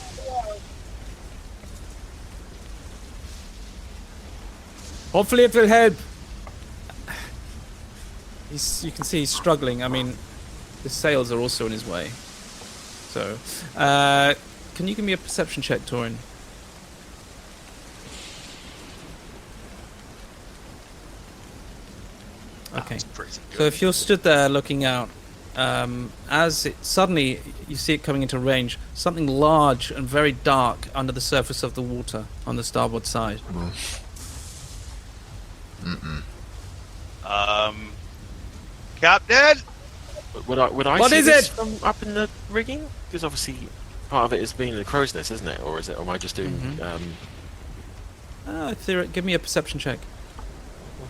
A: Hopefully it will help. You can see he's struggling. I mean, the sails are also in his way. So, can you give me a perception check, Torrin? Okay.
D: That's pretty good.
A: So if you're stood there looking out, as it suddenly you see it coming into range, something large and very dark under the surface of the water on the starboard side.
B: Mm-mm.
D: Captain,
E: Would I
A: What
E: see
A: is
E: this
A: it?
E: from up in the rigging? Because obviously part of it is being the crow's nest, isn't it? Or am I just doing?
A: Give me a perception check.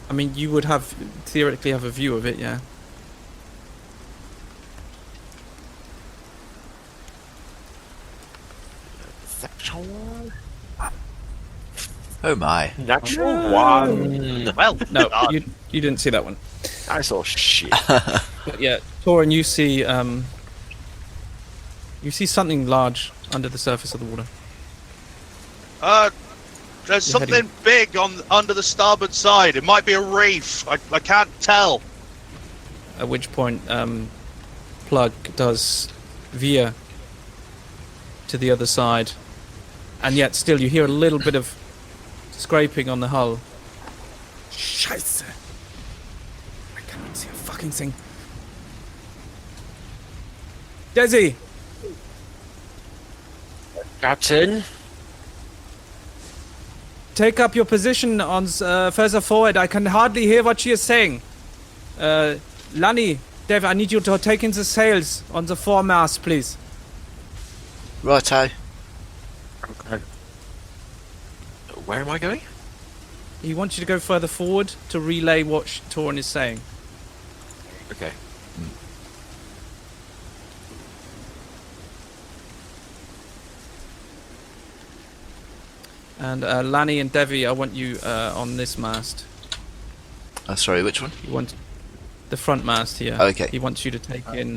A: I mean, you would have theoretically have a view of it, yeah.
E: Perception.
B: Oh my.
E: Natural one.
D: Well,
A: No, you didn't see that one.
E: I saw shit.
A: But yeah, Torrin, you see something large under the surface of the water.
D: There's
A: You're
D: something big under the starboard side. It might be a reef. I can't tell.
A: At which point, Plug does veer to the other side, and yet still you hear a little bit of scraping on the hull. Scheiße! I cannot see a fucking thing. Desi!
E: Captain.
A: Take up your position on further forward. I can hardly hear what she is saying. Lani, Dev, I need you to take in the sails on the foremast, please.
B: Righto.
E: Okay. Where am I going?
A: He wants you to go further forward to relay what Torrin is saying.
E: Okay.
A: And Lani and Devvie, I want you on this mast.
B: Sorry, which one?
A: You want the front mast here.
B: Okay.
A: He wants you to take in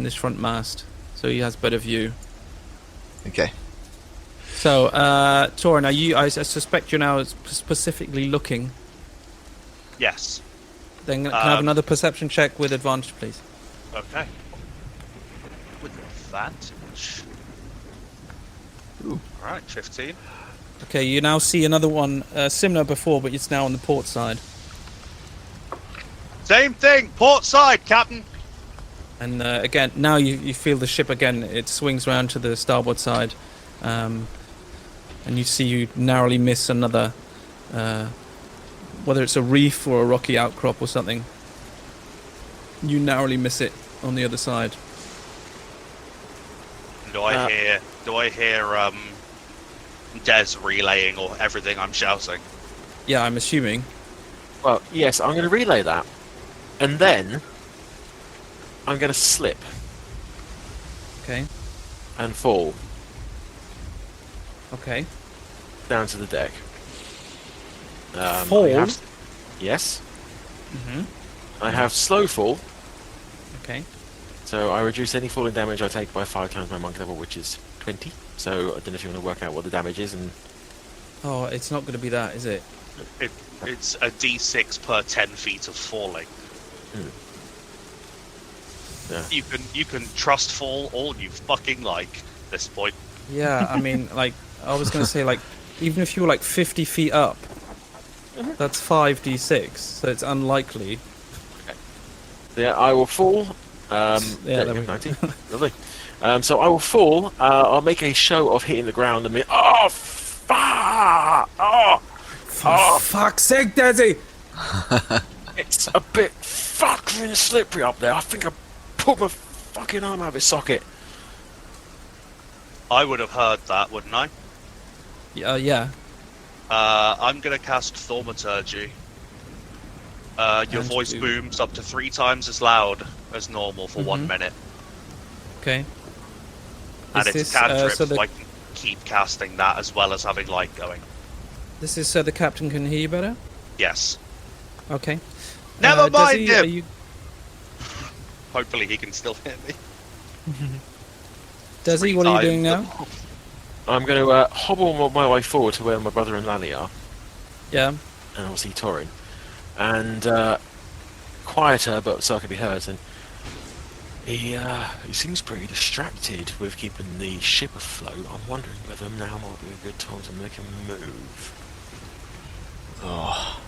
A: this front mast, so he has better view.
B: Okay.
A: So, Torrin, I suspect you're now specifically looking.
D: Yes.
A: Then can I have another perception check with advantage, please?
D: Okay. With advantage.
B: Ooh.
D: Alright, 15.
A: Okay, you now see another one similar before, but it's now on the port side.
D: Same thing! Port side, Captain!
A: And again, now you feel the ship again. It swings round to the starboard side, and you see you narrowly miss another, whether it's a reef or a rocky outcrop or something. You narrowly miss it on the other side.
D: Do I hear Des relaying or everything I'm shouting?
A: Yeah, I'm assuming.
E: Well, yes, I'm going to relay that, and then I'm going to slip
A: Okay.
E: and fall
A: Okay.
E: down to the deck.
A: Fall?
E: Yes.
A: Mhm.
E: I have slow fall,
A: Okay.
E: so I reduce any falling damage I take by 5 times my monk level, which is 20. So I don't know if you want to work out what the damage is. And
A: Oh, it's not going to be that, is it?
D: It's a d6 per 10 feet of falling.
E: Yeah.
D: You can trust fall all you fucking like at this point.
A: Yeah, I mean, like, I was going to say, like, even if you were like 50 feet up, that's 5d6, so it's unlikely.
E: Yeah, I will fall.
A: Yeah, there we go.
E: 19. Lovely. So I will fall. I'll make a show of hitting the ground and be, oh, fuck! Oh!
A: For fuck's sake, Desi!
E: It's a bit fucking slippery up there. I think I pulled my fucking arm out of its socket.
D: I would have heard that, wouldn't I?
A: Yeah.
D: I'm gonna cast Thaumaturgy. Your
A: And
D: voice
A: do-
D: booms up to 3 times as loud as normal for 1 minute.
A: Okay.
D: And
A: Is
D: it's
A: this,
D: a cantrip,
A: so
D: so I can keep casting that as well as having light going.
A: This is so the captain can hear you better?
D: Yes.
A: Okay.
D: Never mind
A: Desi,
D: him!
A: are you...
D: Hopefully he can still hear me.
A: Desi, what are you doing now?
E: I'm going to hobble my way forward to where my brother and Lani are,
A: Yeah.
E: and obviously Torrin, and quieter, but so I can be heard. And he seems pretty distracted with keeping the ship afloat. I'm wondering whether now might be a good time to make a move.
B: Oh,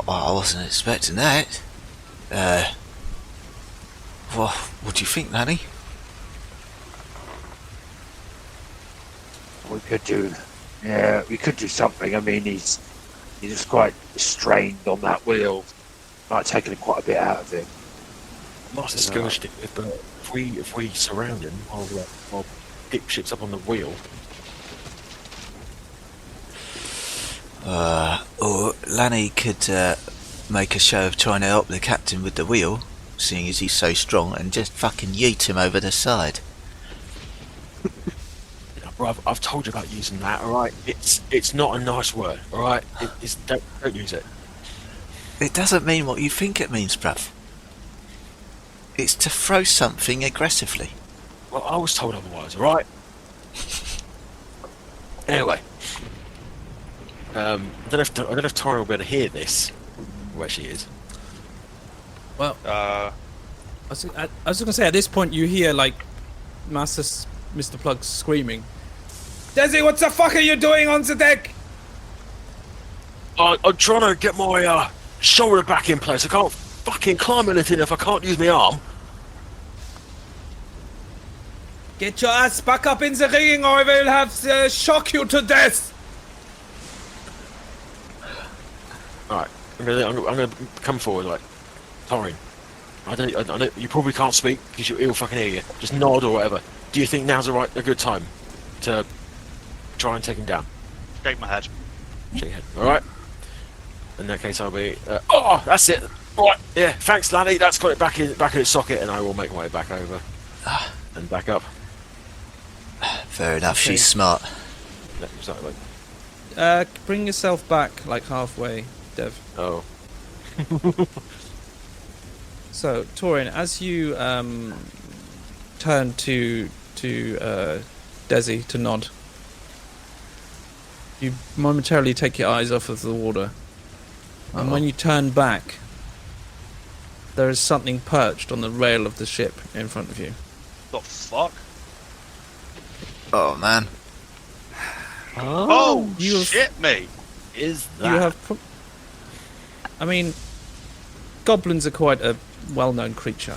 B: I wasn't expecting that. What do you think, Lani?
C: We could do something. I mean, he's quite strained on that wheel. like taking quite a bit out of him.
E: Master Scourge, but if we surround him while dipshit's up on the wheel.
B: Or Lanny could make a show of trying to help the captain with the wheel, seeing as he's so strong, and just fucking yeet him over the side.
E: Bro, I've told you about using that, alright? It's not a nice word, alright? Don't use it.
B: It doesn't mean what you think it means, bruv. It's to throw something aggressively.
E: Well, I was told otherwise, alright? Anyway. I don't know if Torrin will be able to hear this, where she is.
A: Well, I was just gonna say, at this point you hear like Mr. Plug screaming, "Desi, what the fuck are you doing on the deck?"
E: I'm trying to get my shoulder back in place. I can't fucking climb anything if I can't use my arm.
A: Get your ass back up in the rigging, or I will have shock you to death.
E: Alright, I'm gonna come forward, like, Torrin. I know you probably can't speak because he'll fucking hear you. Just nod or whatever. Do you think now's a good time to try and take him down?
D: Shake my head.
E: Shake your head. Alright. In that case, I'll be. Oh, that's it. Alright, yeah. Thanks, Lanny. That's got it back in its socket, and I will make my way back over and back up.
B: Fair enough,
A: Okay.
B: she's smart.
E: Yeah, exactly.
A: Bring yourself back like halfway, Dev.
E: Oh.
A: So, Torrin, as you turn to Desi to nod, you momentarily take your eyes off of the water, and when you turn back, there is something perched on the rail of the ship in front of you.
D: The fuck?
B: Oh man.
D: Oh,
A: you
D: shit me!
E: Is that?
A: You have. I mean, goblins are quite a well-known creature,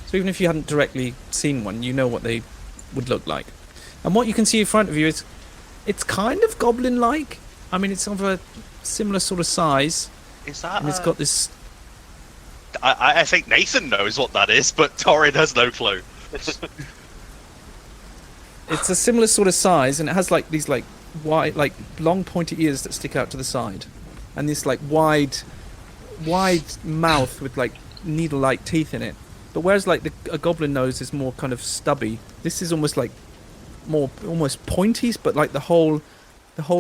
A: so even if you hadn't directly seen one, you know what they would look like. And what you can see in front of you is, it's kind of goblin-like. I mean, it's of a similar sort of size,
D: Is that?
A: and it's got this.
D: I think Nathan knows what that is, but Torrin has no clue.
A: It's a similar sort of size, and it has like these like wide, like long pointy ears that stick out to the side, and this like wide mouth with like needle-like teeth in it. But whereas like a goblin nose is more kind of stubby, this is almost like almost pointy, but like the whole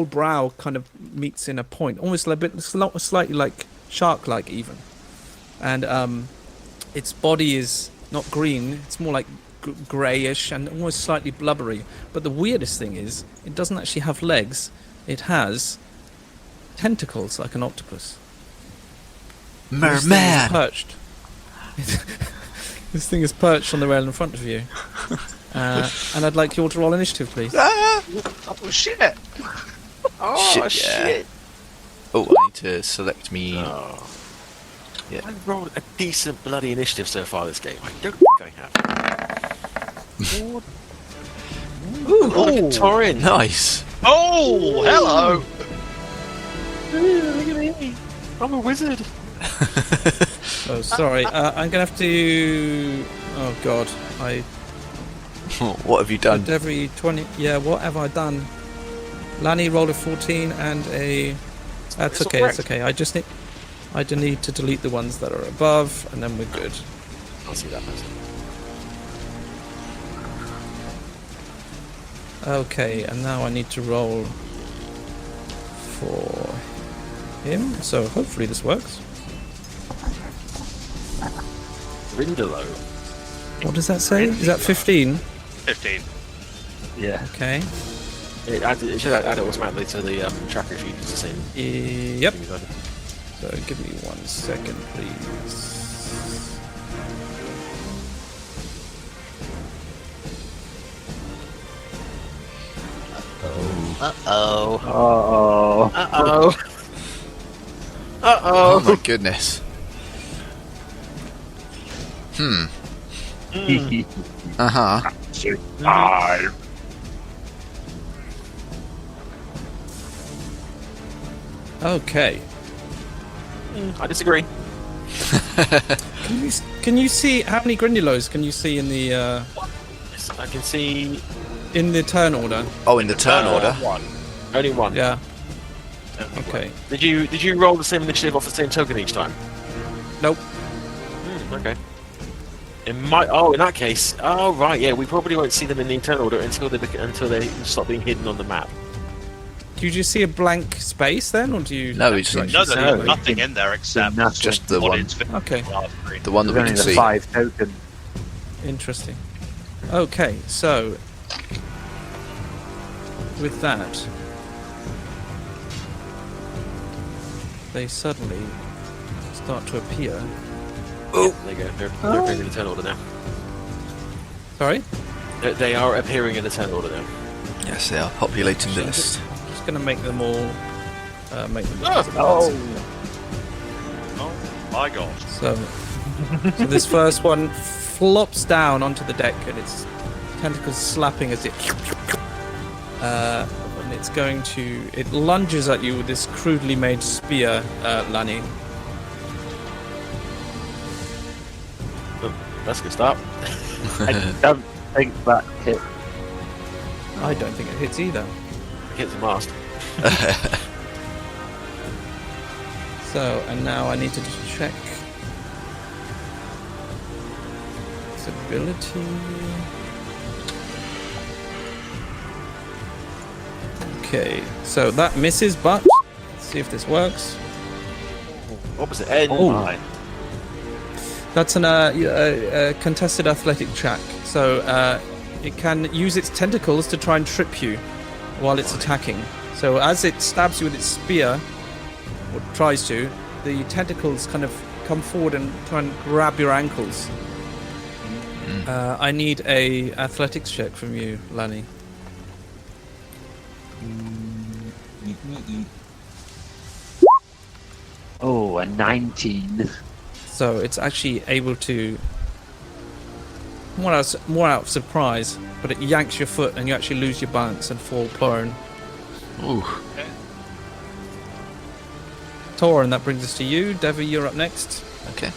A: brow kind of meets in a point, almost a bit slightly like shark-like even. And its body is not green; it's more like greyish and almost slightly blubbery. But the weirdest thing is, it doesn't actually have legs. It has tentacles like an octopus. This thing is
B: Merman!
A: perched. This thing is perched on the rail in front of you. And I'd like you all to roll initiative, please.
D: Oh shit!
E: Oh
B: Shit, yeah.
E: shit!
B: Oh, I need to select me.
E: Oh.
B: Yeah.
E: I've rolled a decent bloody initiative so far this game. I don't think I have.
B: Ooh,
E: Look at Torrin!
B: nice!
D: Oh, hello!
E: Look at me! I'm a wizard!
A: Oh, sorry. I'm gonna have to. Oh God,
B: What have you done?
A: Every 20. Yeah, what have I done? Lani rolled a 14 and a. That's
E: It's
A: okay.
E: all
A: It's okay. I just need to delete the ones that are above, and then we're good.
E: I'll see that person.
A: Okay, and now I need to roll for him. So hopefully this works.
E: Rindalo.
A: What does that say? Is that 15?
D: 15.
E: Yeah.
A: Okay.
E: It should add it automatically to the tracker sheet. It's the same.
A: Yep.
E: thing as I-
A: So give me 1 second, please.
D: Uh-oh.
F: Oh.
E: Uh-oh.
B: Oh
E: Uh-oh.
B: my goodness. Uh-huh.
C: Five.
A: Okay.
E: I disagree.
A: Can you see how many Grindylows can you see in the
E: Yes, I can see
A: turn order?
B: Oh, in the turn order.
E: one. Only one.
A: Yeah.
E: Only
A: Okay.
E: one. Did you roll the same initiative off the same token each time?
A: Nope.
E: Okay. It might. Oh, in that case. Oh, right. Yeah, we probably won't see them in the internal order until they stop being hidden on the map.
A: Do you just see a blank space then, or do you?
B: No, it's
A: Right.
D: No, there's
F: No,
D: nothing in there except
F: nothing.
B: Just the
D: what
B: one.
D: it's visible
A: Okay.
D: on our screen.
B: The one that
F: There's
B: we
F: only
B: can
F: the
B: see.
F: 5 token.
A: Interesting. Okay, so with that, they suddenly start to appear.
E: Oh, there you go. They're appearing in the turn order now.
A: Sorry?
E: They are appearing in the turn order now.
B: Yes, they are populating the list.
A: I'm just going to make them all.
D: Oh my god.
A: So this first one flops down onto the deck, and its tentacles slapping as it. And it's going to. It lunges at you with this crudely made spear, Lani.
E: Oh, that's a good start.
F: I don't think that hit.
A: I don't think it hits either.
E: Hit the mast.
A: So, and now I need to just check its ability. Okay, so that misses, but let's see if this works.
E: Opposite end.
A: Oh.
F: my.
A: That's a contested athletic check. So it can use its tentacles to try and trip you while it's attacking. So as it stabs you with its spear, or tries to, the tentacles kind of come forward and try and grab your ankles. I need a athletics check from you, Lani.
C: Oh, a 19.
A: So it's actually able to, more out of surprise, but it yanks your foot and you actually lose your balance and fall prone.
B: Ooh.
A: Torrin, that brings us to you. Devvie, you're up next.
B: Okay.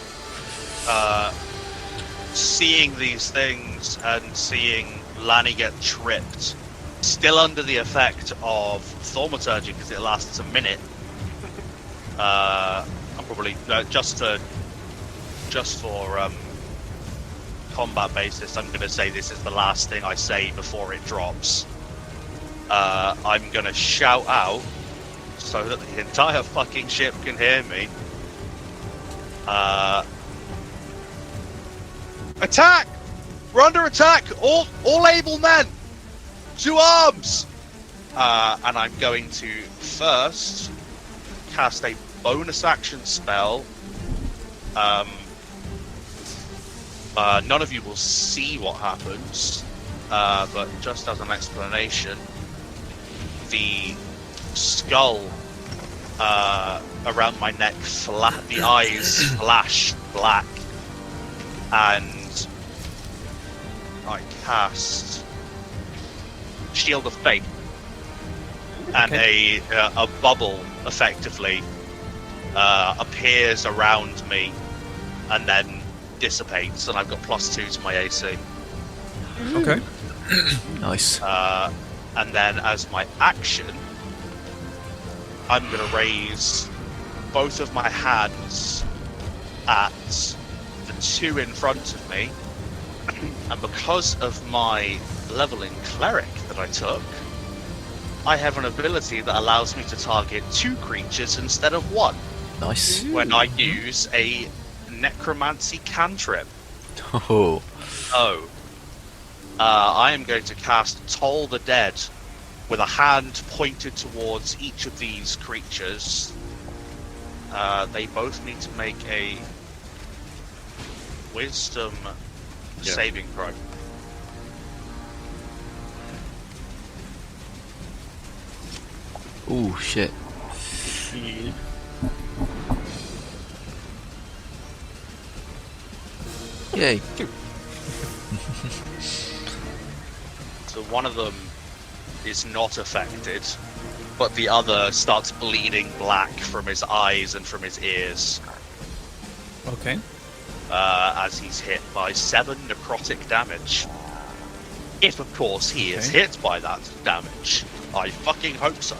D: Seeing these things and seeing Lani get tripped, still under the effect of thaumaturgy because it lasts a minute. I'm probably just for combat basis. I'm going to say this is the last thing I say before it drops. I'm going to shout out so that the entire fucking ship can hear me. Attack! We're under attack! All able men! To arms! And I'm going to first cast a bonus action spell. None of you will see what happens, but just as an explanation, the skull around my neck, the eyes flash black, and I cast Shield of Fate, and a bubble effectively appears around me, and then dissipates, and I've got +2 to my AC.
A: Okay.
B: Nice.
D: And then as my action, I'm going to raise both of my hands at the two in front of me, and because of my leveling cleric that I took, I have an ability that allows me to target 2 creatures instead of 1
B: Nice.
D: when I use a necromancy cantrip.
B: Oh.
D: Oh. I am going to cast Toll the Dead with a hand pointed towards each of these creatures. They both need to make a Wisdom saving throw.
B: Ooh, shit. Yay.
D: So one of them is not affected, but the other starts bleeding black from his eyes and from his ears.
A: Okay.
D: As he's hit by 7 necrotic damage. If, of course, he is
A: Okay.
D: hit by that damage. I fucking hope so.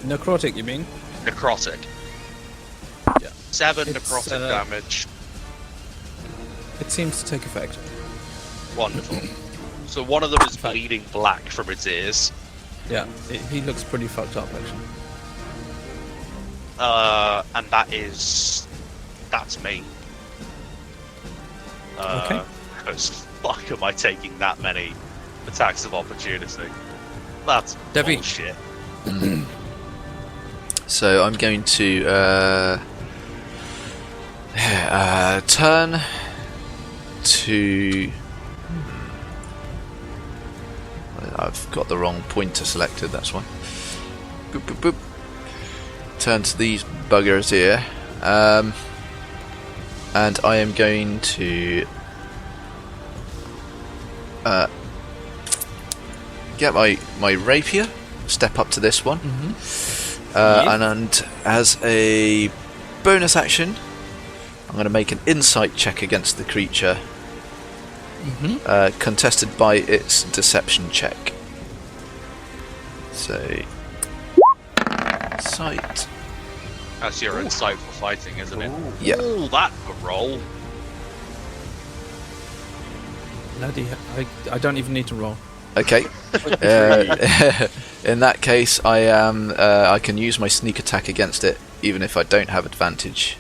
A: Necrotic, you mean?
D: Necrotic.
A: Yeah.
D: 7
A: It's,
D: necrotic damage.
A: It seems to take effect.
D: Wonderful. So one of them is bleeding black from its ears.
A: Yeah, he looks pretty fucked up, actually.
D: And that's me.
A: Okay.
D: Because fuck am I taking that many attacks of opportunity? That's
A: Devvie.
D: bullshit.
B: So I'm going to turn to. I've got the wrong pointer selected. That's why. Boop, boop, boop. Turn to these buggers here, and I am going to get my rapier. Step up to this one. And as a bonus action, I'm going to make an insight check against the creature, contested by its deception check. So, sight.
D: That's your insight for fighting, isn't it?
B: Yeah.
D: Ooh, that's a roll.
A: Laddie, I don't even need to roll.
B: Okay. In that case, I can use my sneak attack against it, even if I don't have advantage.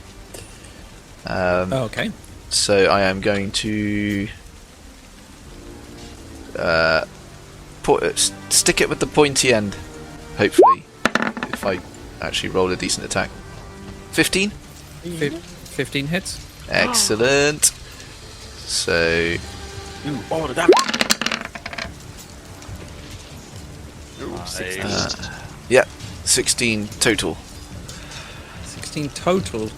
A: Okay.
B: So I am going to stick it with the pointy end. Hopefully, if I actually roll a decent attack. 15.
A: 15 hits.
B: Excellent. So
E: Ooh, all the damage.
B: yeah, 16 total.
A: 16 total.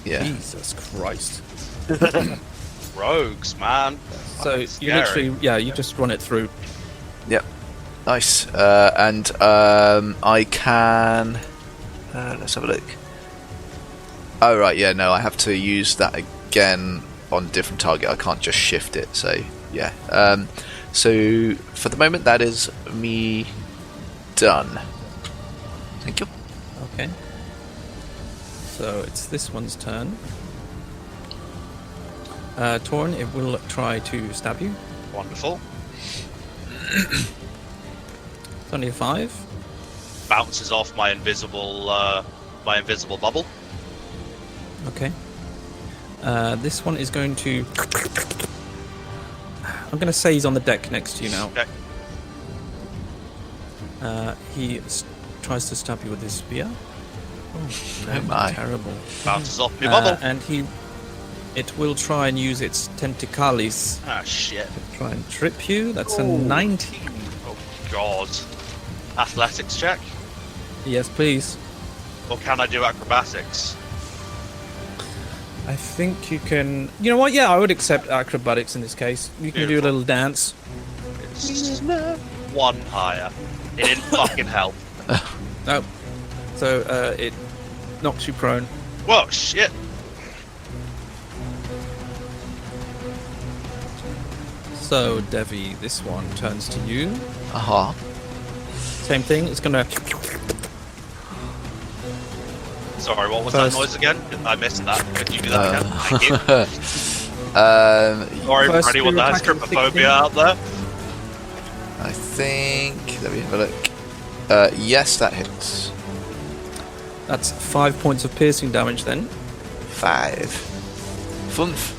B: Yeah.
A: Jesus Christ.
D: Rogues, man.
A: So you
D: Scary.
A: literally, you just run it through.
B: Yep. Nice. And I can. Let's have a look. Oh right, yeah. No, I have to use that again on a different target. I can't just shift it. So yeah. So for the moment, that is me done. Thank you.
A: Okay. So it's this one's turn. Torrin, it will try to stab you.
D: Wonderful.
A: It's only a 5.
D: Bounces off my invisible bubble.
A: Okay. This one is going to. I'm going to say he's on the deck next to you now.
D: Okay.
A: He tries to stab you with his spear. Oh
B: my.
A: Terrible.
D: Bounces off my bubble.
A: And it will try and use its tentacalis
D: Ah, shit.
A: to try and trip you. That's a 19.
D: Oh, God. Athletics check?
A: Yes, please.
D: Or can I do acrobatics?
A: I think you can. You know what? Yeah, I would accept acrobatics in this case. You can do a little dance.
D: It's 1 higher. It didn't fucking help.
A: No. So it knocks you prone.
D: Whoa, shit.
A: So, Devvie, this one turns to you.
B: Aha.
A: Same thing. It's gonna.
D: Sorry, what was
A: First-
D: that noise again? I missed that. Could you do that again? Thank you. Sorry
A: First
D: for anyone that has
A: spear attack at 16.
D: trypophobia out there.
B: I think. Let me have a look. Yes, that hits.
A: That's 5 points of piercing damage then.
B: 5. Funf.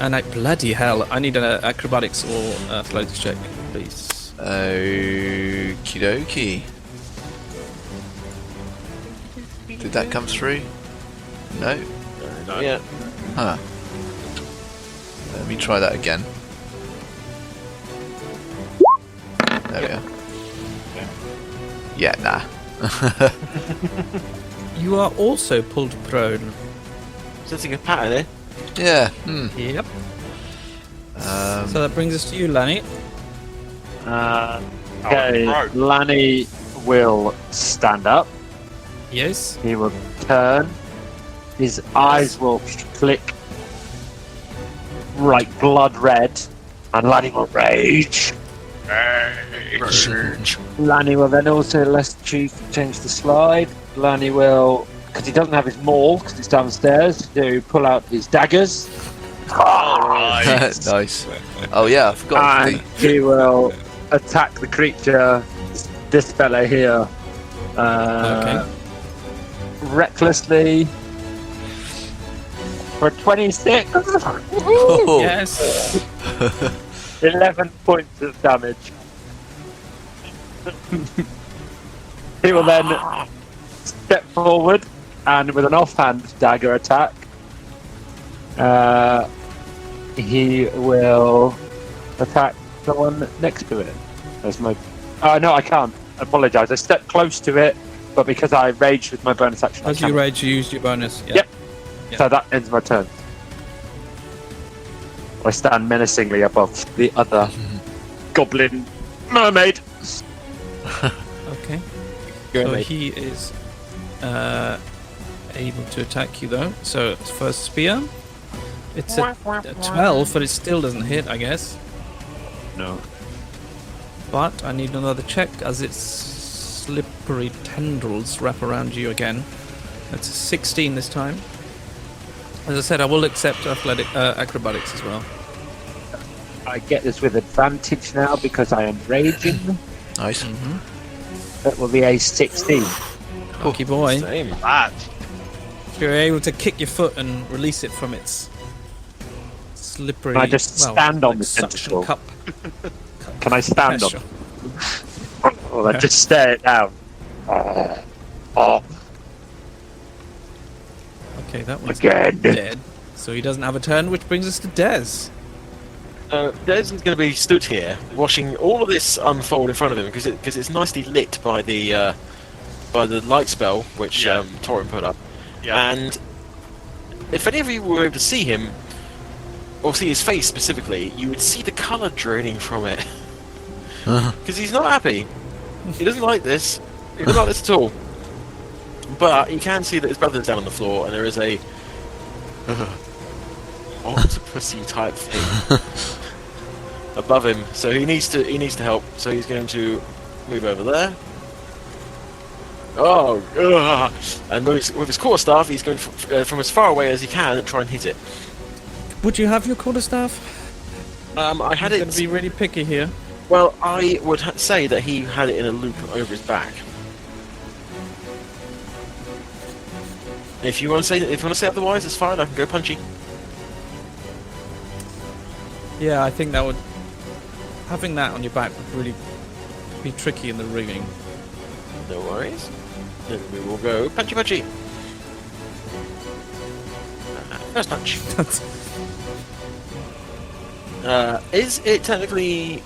A: And I bloody hell, I need an acrobatics or athletics check, please.
B: Okie dokie. Did that come through? No?
E: Yeah.
B: Huh. Let me try that again. There we go. Yeah, nah.
A: You are also pulled prone.
E: Setting a pattern there.
B: Yeah.
A: Yep. So that brings us to you, Lanny.
F: Okay,
D: Right.
F: Lanny will stand up.
A: Yes.
F: He will turn his eyes will flick right blood red, and Lanny will rage. Lanny will then also, let's change the slide. Lanny will, because he doesn't have his maul, because it's downstairs, to pull out his daggers.
B: Nice. Oh yeah, I forgot.
F: And he will attack the creature, this fella here, recklessly for 26.
B: Oh.
A: Yes.
F: 11 points of damage. He will then step forward and with an offhand dagger attack, he will attack someone next to it. There's my. Oh no, I can't. I apologise. I stepped close to it, but because I raged with my bonus action,
A: As you rage, you used your bonus. Yeah.
F: Yep. So that ends my turn. I stand menacingly above the other goblin mermaid.
A: Okay.
F: Go
A: So
F: ahead.
A: he is able to attack you though. So first spear. It's a 12, but it still doesn't hit, I guess.
F: No.
A: But I need another check as its slippery tendrils wrap around you again. That's a 16 this time. As I said, I will accept acrobatics as well.
F: I get this with advantage now because I am raging.
B: Nice.
F: That will be a 16.
A: Lucky boy.
E: Same.
D: That.
A: If you're able to kick your foot and release it from its slippery.
F: Can I just stand on the
A: suction
F: tentacle?
A: cup.
F: Can I stand
A: Yeah,
F: on
A: sure.
F: it? Or I just stare it down? Oh,
A: Okay, that one's
F: again.
A: dead. So he doesn't have a turn, which brings us to Des.
E: Des is going to be stood here, watching all of this unfold in front of him because it's nicely lit by the light spell which
D: Yeah.
E: Torrin put up.
D: Yeah.
E: And if any of you were able to see him, or see his face specifically, you would see the colour draining from it. Because he's not happy. He doesn't like this. He doesn't like this at all. But you can see that his brother's down on the floor, and there is a octopusy type thing above him. So he needs to help. So he's going to move over there. And with his quarterstaff, he's going from as far away as he can try and hit it.
A: Would you have your quarterstaff?
E: I had
A: He's
E: it.
A: going to be really picky here.
E: Well, I would say that he had it in a loop over his back. If you want to say otherwise, it's fine. I can go punchy.
A: Yeah, I think that would. Having that on your back would really be tricky in the rigging.
E: No worries. Then we will go punchy. First punch. Is it technically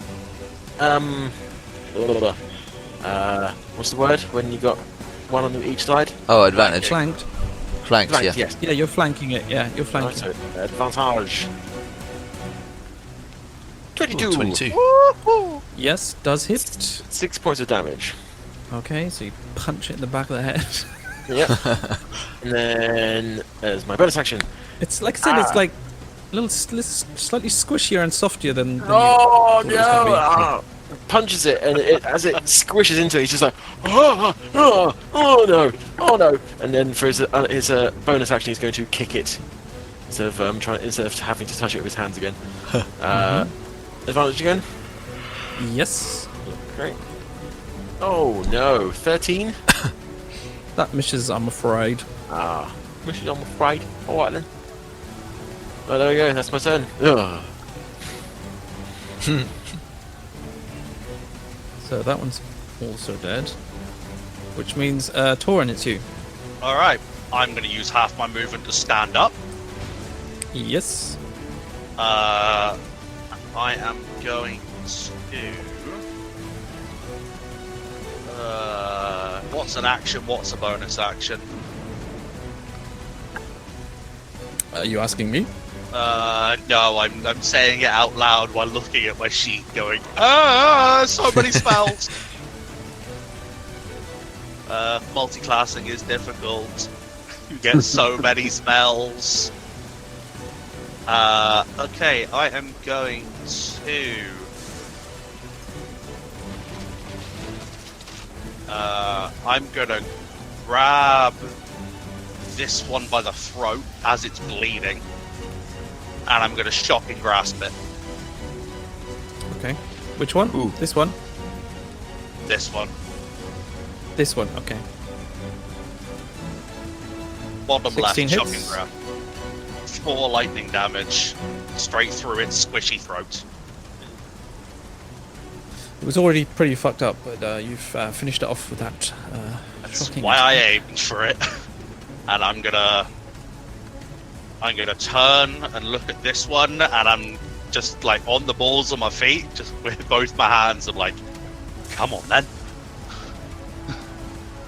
E: what's the word when you got one on each side?
B: Oh, advantage.
A: Flanked.
B: Flanked, yeah.
E: Yes.
A: Yeah, you're flanking it. Yeah, you're flanking
E: Right,
A: it.
E: so advantage. 22.
B: 22.
E: Woo-hoo!
A: Yes, does hit.
E: 6 points of damage.
A: Okay, so you punch it in the back of the head.
E: Yep. And then there's my bonus action.
A: It's like I said, it's like a little slightly squishier and softer than
E: Oh
A: you thought it was gonna be.
E: Punches it, and as it squishes into it, he's just like, oh no, and then for his bonus action, he's going to kick it instead of having to touch it with his hands again. Advantage again.
A: Yes,
E: Great. Oh no, 13.
A: that misses, I'm afraid.
E: Mission, I'm afraid. All right then. Oh, there we go. That's my turn. Ugh.
A: So that one's also dead. Which means, Torrin, it's you.
D: Alright, I'm going to use half my movement to stand up.
A: Yes.
D: I am going to... what's an action? What's a bonus action?
A: Are you asking me?
D: No, I'm saying it out loud while looking at my sheet going, so many spells! Multi-classing is difficult. You get so many smells. Okay, I am going to... I'm gonna grab this one by the throat as it's bleeding. And I'm gonna shocking grasp it.
A: Okay. Which one?
B: Ooh.
A: This one?
D: This one.
A: This one, okay.
D: Bottom left
A: 16
D: shocking
A: hits.
D: grab. 4 lightning damage. Straight through its squishy throat.
A: It was already pretty fucked up, but you've finished it off with that
D: That's
A: shocking
D: why I
A: attack.
D: aimed for it. And I'm gonna turn and look at this one, and I'm just like on the balls of my feet, just with both my hands. I'm like, come on then.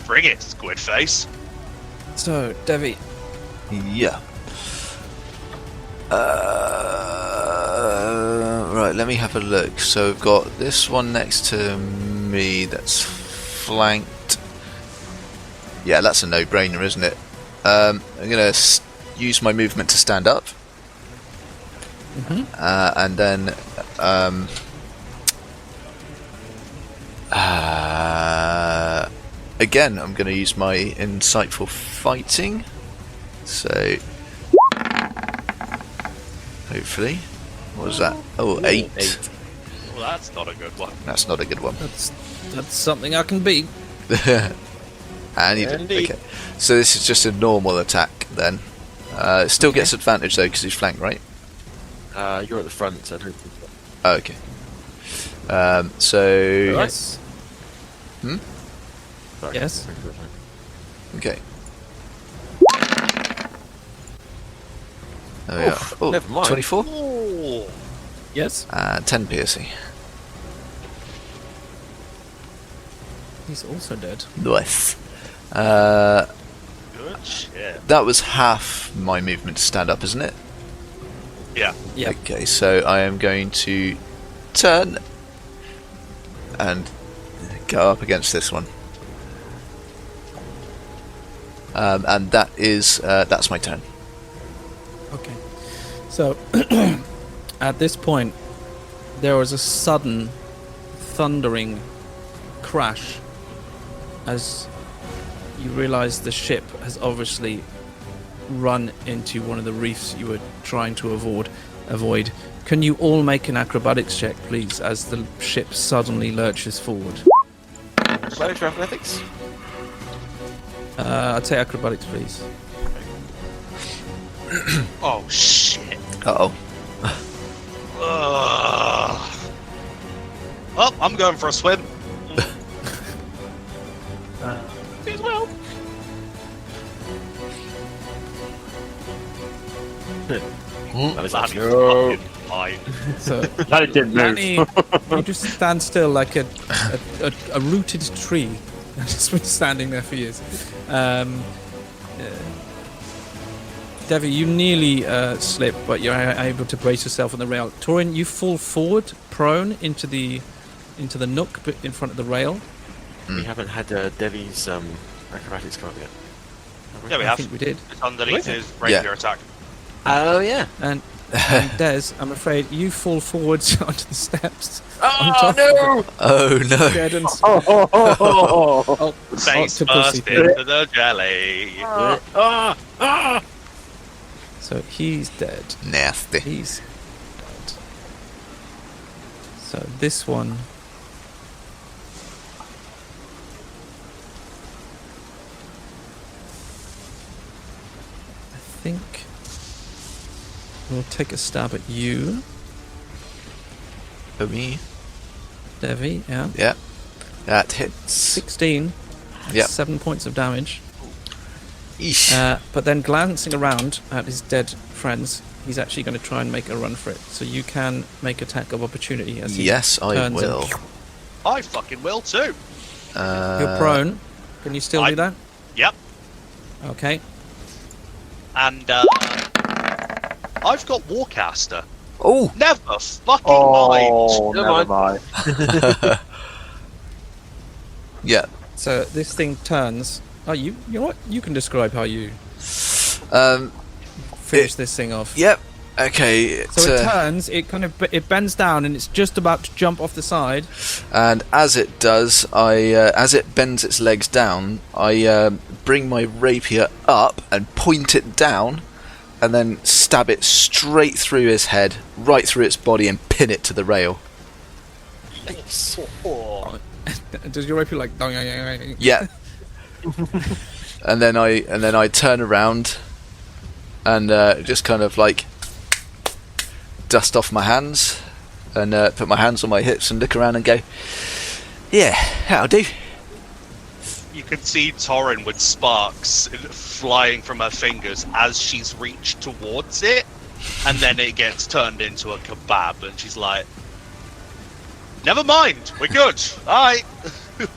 D: Bring it, squid face.
A: So, Devvie,
B: Yeah. Right, let me have a look. So I've got this one next to me that's flanked. Yeah, that's a no-brainer, isn't it? I'm going to use my movement to stand up. And then... again, I'm going to use my insightful fighting. So... hopefully. What was that? Oh, 8.
D: Well, that's not a good one.
B: That's not a good one.
A: that's something I can beat.
B: And you did.
E: Indeed.
B: Okay. So this is just a normal attack then. It still gets advantage though because he's flanked, right?
E: You're at the front, so I don't think so.
B: Oh, okay. So
A: Yes.
E: Sorry.
A: Yes.
B: okay. There we are. Oh,
E: never mind.
B: 24
D: Oh,
A: Yes.
B: and 10 piercing.
A: He's also dead.
B: Nice.
D: good shit.
B: That was half my movement to stand up, isn't it?
D: Yeah.
A: Yeah.
B: Okay, so I am going to turn and go up against this one. And that is that's my turn.
A: Okay. So, at this point, there was a sudden thundering crash as you realize the ship has obviously run into one of the reefs you were trying to avoid. Can you all make an acrobatics check, please, as the ship suddenly lurches forward?
E: Athletics or athletics?
A: I'd say acrobatics, please.
D: Oh shit.
B: Uh-oh.
D: Ugh. Well, I'm going for a swim.
E: As well. That is
D: That is
F: No.
D: fucking fine.
A: So,
F: That didn't move.
A: Lanny, you just stand still like a rooted tree. Just been standing there for years. Devvie, you nearly slip, but you're able to brace yourself on the rail. Torrin, you fall forward, prone, into the nook in front of the rail.
E: We haven't had Devvie's acrobatics come up yet.
D: Yeah, we
A: I
D: have.
A: think we did.
D: It's underneath his rapier attack.
E: Oh yeah.
A: And Des, I'm afraid you fall forwards onto the steps.
E: Oh no!
B: Oh no.
A: Dead and
F: Oh,
D: Face
A: octopusy
D: first
A: thing.
D: into the jelly.
A: So he's dead.
B: Nasty.
A: He's dead. So this one. I think we'll take a stab at you,
B: For me.
A: Devvie. Yeah.
B: Yeah. That hits.
A: 16.
B: Yep.
A: 7 points of damage.
B: Eesh.
A: But then glancing around at his dead friends, he's actually going to try and make a run for it. So you can make attack of opportunity as he
B: Yes, I
A: turns and-
B: will.
D: I fucking will too.
A: You're prone. Can you still do that?
D: Yep.
A: Okay.
D: And I've got Warcaster.
B: Oh!
D: Never fucking mind.
F: oh,
E: Never
F: never mind.
B: Yeah.
A: So this thing turns. Oh, you know what? You can describe how you Finish this thing off.
B: Yep. Okay.
A: So it turns, it bends down, and it's just about to jump off the side.
B: And as it does, as it bends its legs down, I bring my rapier up and point it down, and then stab it straight through his head, right through its body, and pin it to the rail.
A: Does your rapier like?
B: Yeah. and then I turn around and just kind of like dust off my hands and put my hands on my hips and look around and go, yeah, that'll do.
D: You can see Torrin with sparks flying from her fingers as she's reached towards it, and then it gets turned into a kebab, and she's like, never mind, we're good. Alright.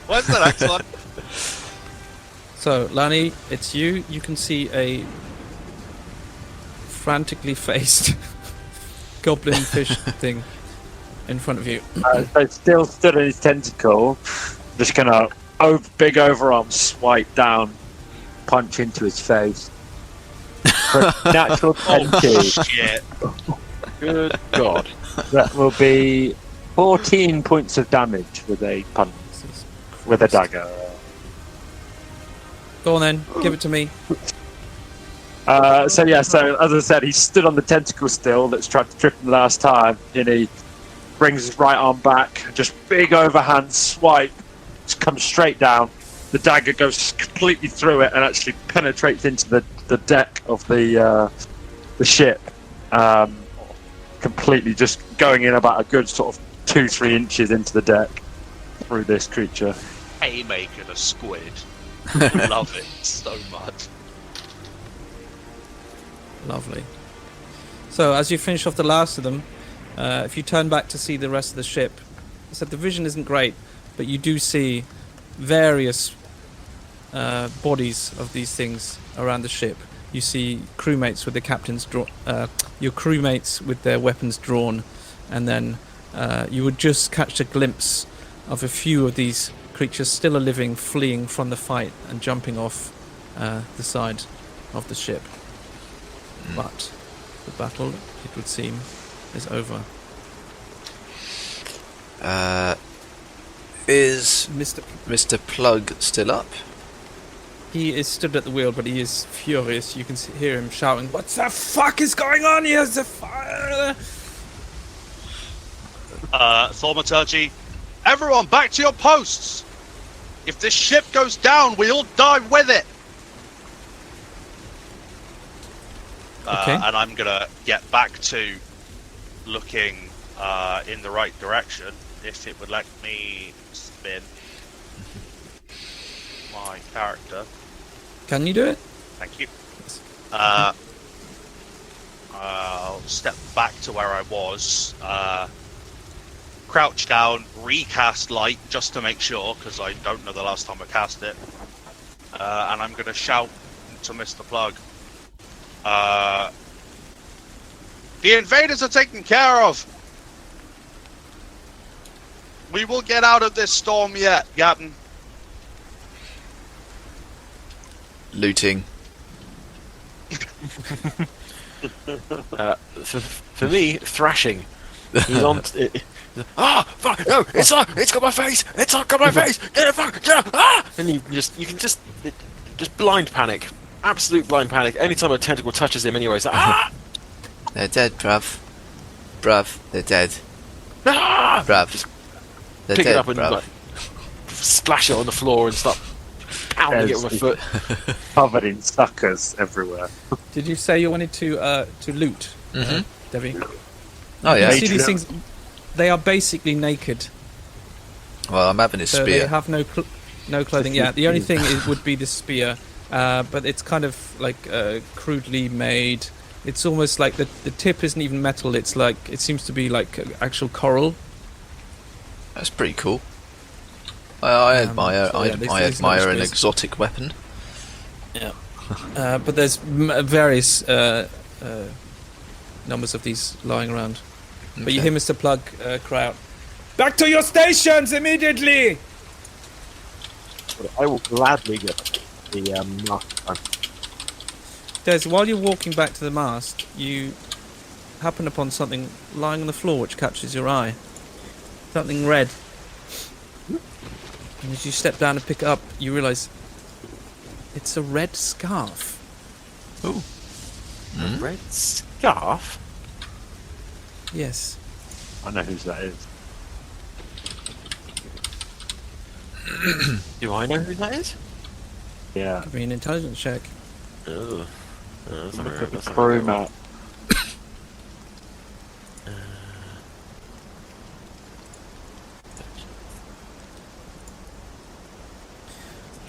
D: Where's the next one?
A: So, Lani, it's you. You can see a frantically faced goblin fish thing in front of you.
F: So still stood on his tentacle, just gonna big overarm swipe down, punch into his face. For a natural 20.
D: Oh, shit.
F: Good God. That will be 14 points of damage with a punch, with a dagger.
A: Go on then, give it to me.
F: So as I said, he stood on the tentacle still that's tried to trip him last time, and he brings his right arm back, just big overhand swipe, just comes straight down. The dagger goes completely through it and actually penetrates into the deck of the ship, completely just going in about a good sort of 2-3 inches into the deck through this creature.
D: Haymaker the squid. Love it so much.
A: Lovely. So, as you finish off the last of them, if you turn back to see the rest of the ship, so the vision isn't great, but you do see various bodies of these things around the ship. You see crewmates with the captain's your crewmates with their weapons drawn, and then you would just catch a glimpse of a few of these creatures still living, fleeing from the fight and jumping off the side of the ship. But the battle, it would seem, is over.
B: Is Mr. Plug still up?
A: He is stood at the wheel, but he is furious. You can hear him shouting, "What the fuck is going on here? The fire!"
D: Thaumaturgy, everyone back to your posts! If this ship goes down, we all die with it!
A: Okay.
D: And I'm gonna get back to looking in the right direction, if it would let me spin my character.
A: Can you do it?
D: Thank you. I'll step back to where I was, crouch down, recast light just to make sure, because I don't know the last time I cast it, and I'm going to shout to Mr. Plug. The invaders are taken care of! We will get out of this storm yet, Captain.
B: Looting.
E: For me, thrashing. He's on. Fuck! No! It's got my face! It's got my face! Get it! Fuck! Get it! Ah! And you can just blind panic, absolute blind panic. Anytime a tentacle touches him, anyway, it's like, ah!
B: They're dead, bruv. Bruv, they're dead.
E: Ah!
B: Bruv.
E: Just
B: They're
E: pick
B: dead,
E: it up and
B: bruv.
E: like, splash it on the floor and start pounding it with my foot.
F: Covered in suckers everywhere.
A: Did you say you wanted to loot,
B: Mhm.
A: Devvie?
B: Oh yeah.
A: You see these things? They are basically naked.
B: Well, I'm having his
A: So
B: spear.
A: they have no clothing. Yeah, the only thing would be the spear, but it's kind of like crudely made. It's almost like the tip isn't even metal. It's like it seems to be like actual coral.
B: That's pretty cool. I admire.
A: so yeah, this
B: I
A: is
B: admire
A: nice
B: an
A: space.
B: exotic weapon.
A: Yeah. But there's various numbers of these lying around. But you
B: Okay.
A: hear Mr. Plug cry out, "Back to your stations immediately!"
F: I will gladly get the master.
A: Des, while you're walking back to the mast, you happen upon something lying on the floor which catches your eye. Something red. And as you step down and pick it up, you realise it's a red scarf.
B: Ooh.
E: A red scarf?
A: Yes.
F: I know whose that is.
E: Do I know who that is?
F: Yeah.
A: Could be an intelligence check.
E: Oh. That's not
F: Look
E: very-
F: at the
E: that's not
F: crew
E: very-
F: map.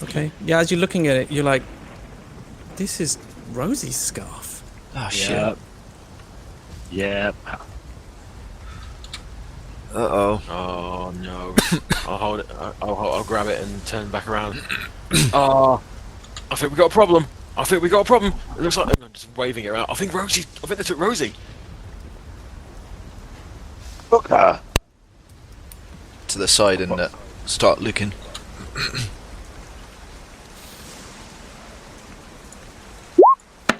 A: Okay. Yeah, as you're looking at it, you're like, this is Rosie's scarf.
B: Oh shit.
F: Yep. Yep.
B: Uh-oh.
E: Oh no! I'll hold it. I'll grab it and turn back around. Oh, I think we got a problem. It looks like I'm just waving it around. I think they took Rosie.
C: Look her.
B: To the side and start looking.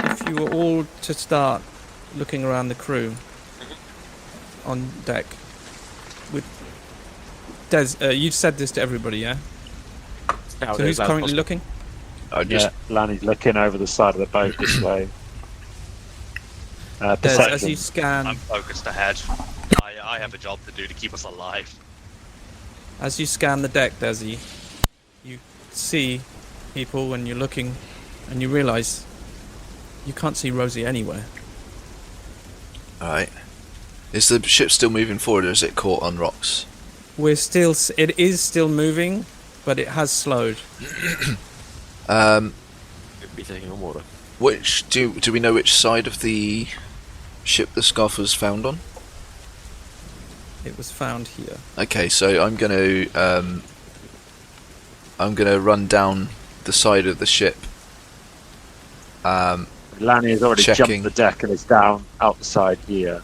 A: If you were all to start looking around the crew on deck, with Des, you've said this to everybody, yeah? So who's currently looking?
B: I just
F: Yeah, Lanny's looking over the side of the boat this way.
A: Des, as
F: Perception.
A: you scan,
D: I'm focused ahead. I have a job to do to keep us alive.
A: as you scan the deck, Desi, you see people and you're looking, and you realise you can't see Rosie anywhere.
B: Alright. Is the ship still moving forward or is it caught on rocks?
A: It is still moving, but it has slowed.
B: Um,
E: Could be taking on water.
B: which do we know which side of the ship the scarf was found on?
A: It was found here.
B: Okay, so I'm gonna run down the side of the ship.
F: Lanny has already
B: checking.
F: jumped the deck and is down outside here.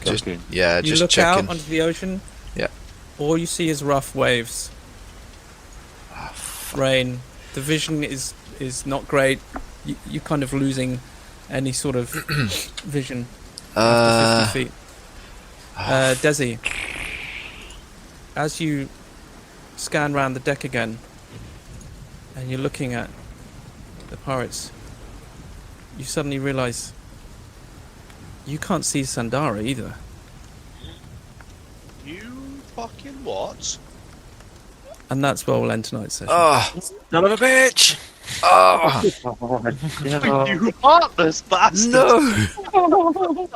B: Just
F: Looking.
B: yeah,
A: You
B: just
A: look
B: checking.
A: out onto the ocean.
B: Yeah.
A: All you see is rough waves. Rain. The vision is not great. You're kind of losing any sort of vision after 50 feet. Desi, as you scan round the deck again, and you're looking at the pirates, you suddenly realise you can't see Sandara either.
D: You fucking what?
A: And that's where we'll end tonight's session.
B: Ah,
E: Son of a bitch!
B: ah,
F: Oh, yeah.
D: You heartless bastard!
B: no!